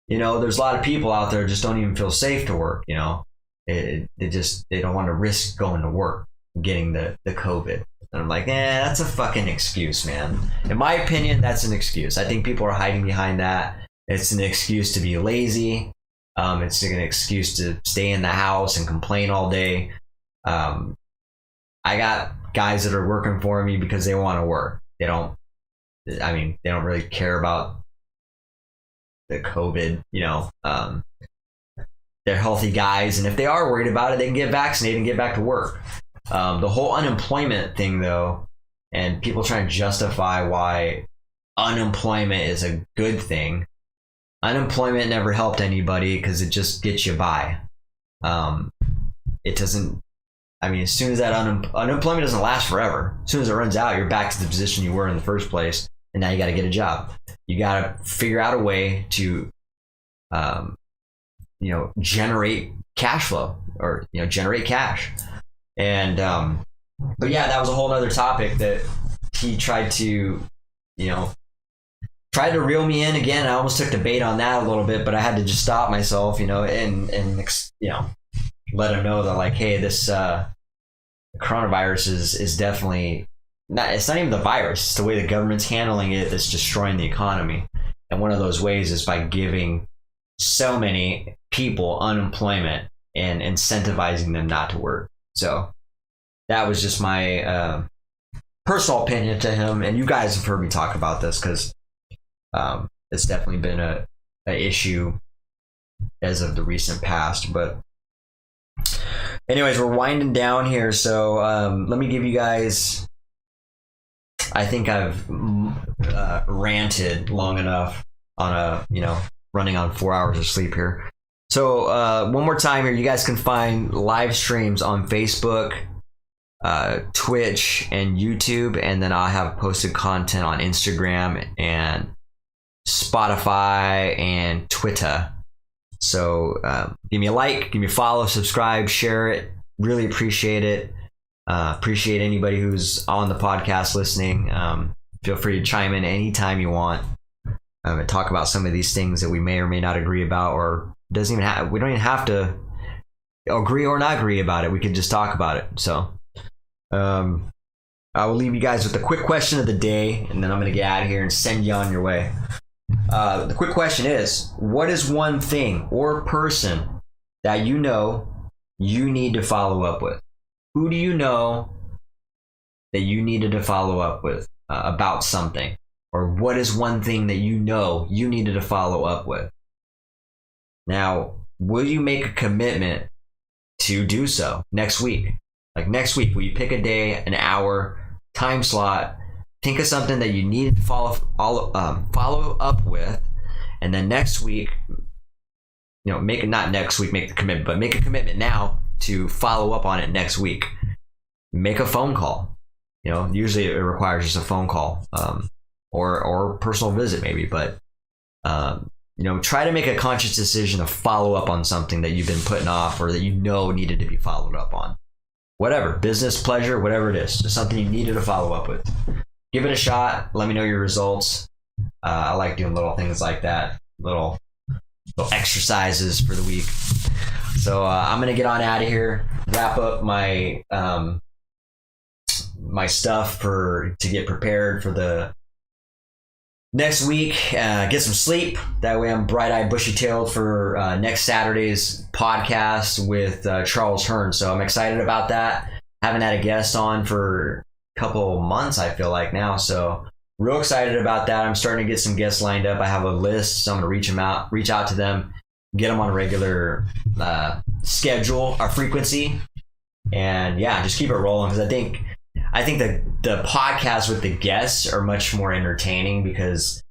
A: there's a lot of people out there just don't even feel safe to work. They don't want to risk going to work, getting the COVID. And I'm like, that's a fucking excuse, man. In my opinion, that's an excuse. I think people are hiding behind that. It's an excuse to be lazy. It's an excuse to stay in the house and complain all day. I got guys that are working for me because they want to work. They don't really care about the COVID, they're healthy guys. And if they are worried about it, they can get vaccinated and get back to work. The whole unemployment thing, though, and people trying to justify why unemployment is a good thing. Unemployment never helped anybody because it just gets you by. It doesn't. As soon as that unemployment doesn't last forever. As soon as it runs out, you're back to the position you were in the first place, and now you got to get a job. You got to figure out a way to, generate cash flow, or generate cash. And but yeah, that was a whole other topic that he tried to reel me in again. I almost took the bait on that a little bit, but I had to just stop myself, and let him know that, like, hey, this coronavirus is definitely not. It's not even the virus. It's the way the government's handling it that's destroying the economy. And one of those ways is by giving so many people unemployment and incentivizing them not to work. So that was just my personal opinion to him. And you guys have heard me talk about this because it's definitely been a issue as of the recent past. But anyways, we're winding down here. So let me give you guys, I think I've ranted long enough on running on 4 hours of sleep here. So one more time here, you guys can find live streams on Facebook, Twitch, and YouTube, and then I'll have posted content on Instagram and Spotify and Twitter. So give me a like, give me a follow, subscribe, share it. Really appreciate it. Appreciate anybody who's on the podcast listening. Feel free to chime in anytime you want and talk about some of these things that we may or may not agree about, or we don't even have to agree or not agree about it. We could just talk about it. So I will leave you guys with the quick question of the day, and then I'm going to get out of here and send you on your way. The quick question is, what is one thing or person that you need to follow up with? Who do you know that you needed to follow up with about something? Or what is one thing that you needed to follow up with? Now, will you make a commitment to do so next week? Like next week, will you pick a day, an hour, time slot, think of something that you needed to follow up with, and then next week, make the commitment, but make a commitment now to follow up on it next week. Make a phone call. Usually it requires just a phone call, or personal visit maybe, but try to make a conscious decision to follow up on something that you've been putting off, or that needed to be followed up on. Whatever, business, pleasure, whatever it is, just something you needed to follow up with. Give it a shot. Let me know your results. I like doing little things like that, little exercises for the week. So I'm gonna get on out of here, wrap up my my stuff to get prepared for the next week. Get some sleep. That way I'm bright-eyed, bushy-tailed for next Saturday's podcast with Charles Hearn. So I'm excited about that. Haven't had a guest on for a couple months, I feel like now. So real excited about that. I'm starting to get some guests lined up. I have a list, so I'm gonna reach out to them, get them on a regular schedule or frequency, and yeah, just keep it rolling, because I think the podcast with the guests are much more entertaining, because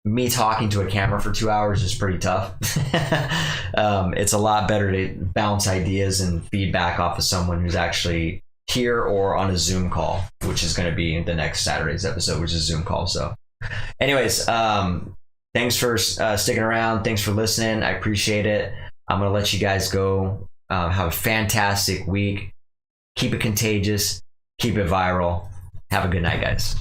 A: me talking to a camera for 2 hours is pretty tough. It's a lot better to bounce ideas and feedback off of someone who's actually here or on a Zoom call, which is going to be the next Saturday's episode, which is a Zoom call. So anyways, thanks for sticking around. Thanks for listening. I appreciate it. I'm going to let you guys go. Have a fantastic week. Keep it contagious. Keep it viral. Have a good night, guys.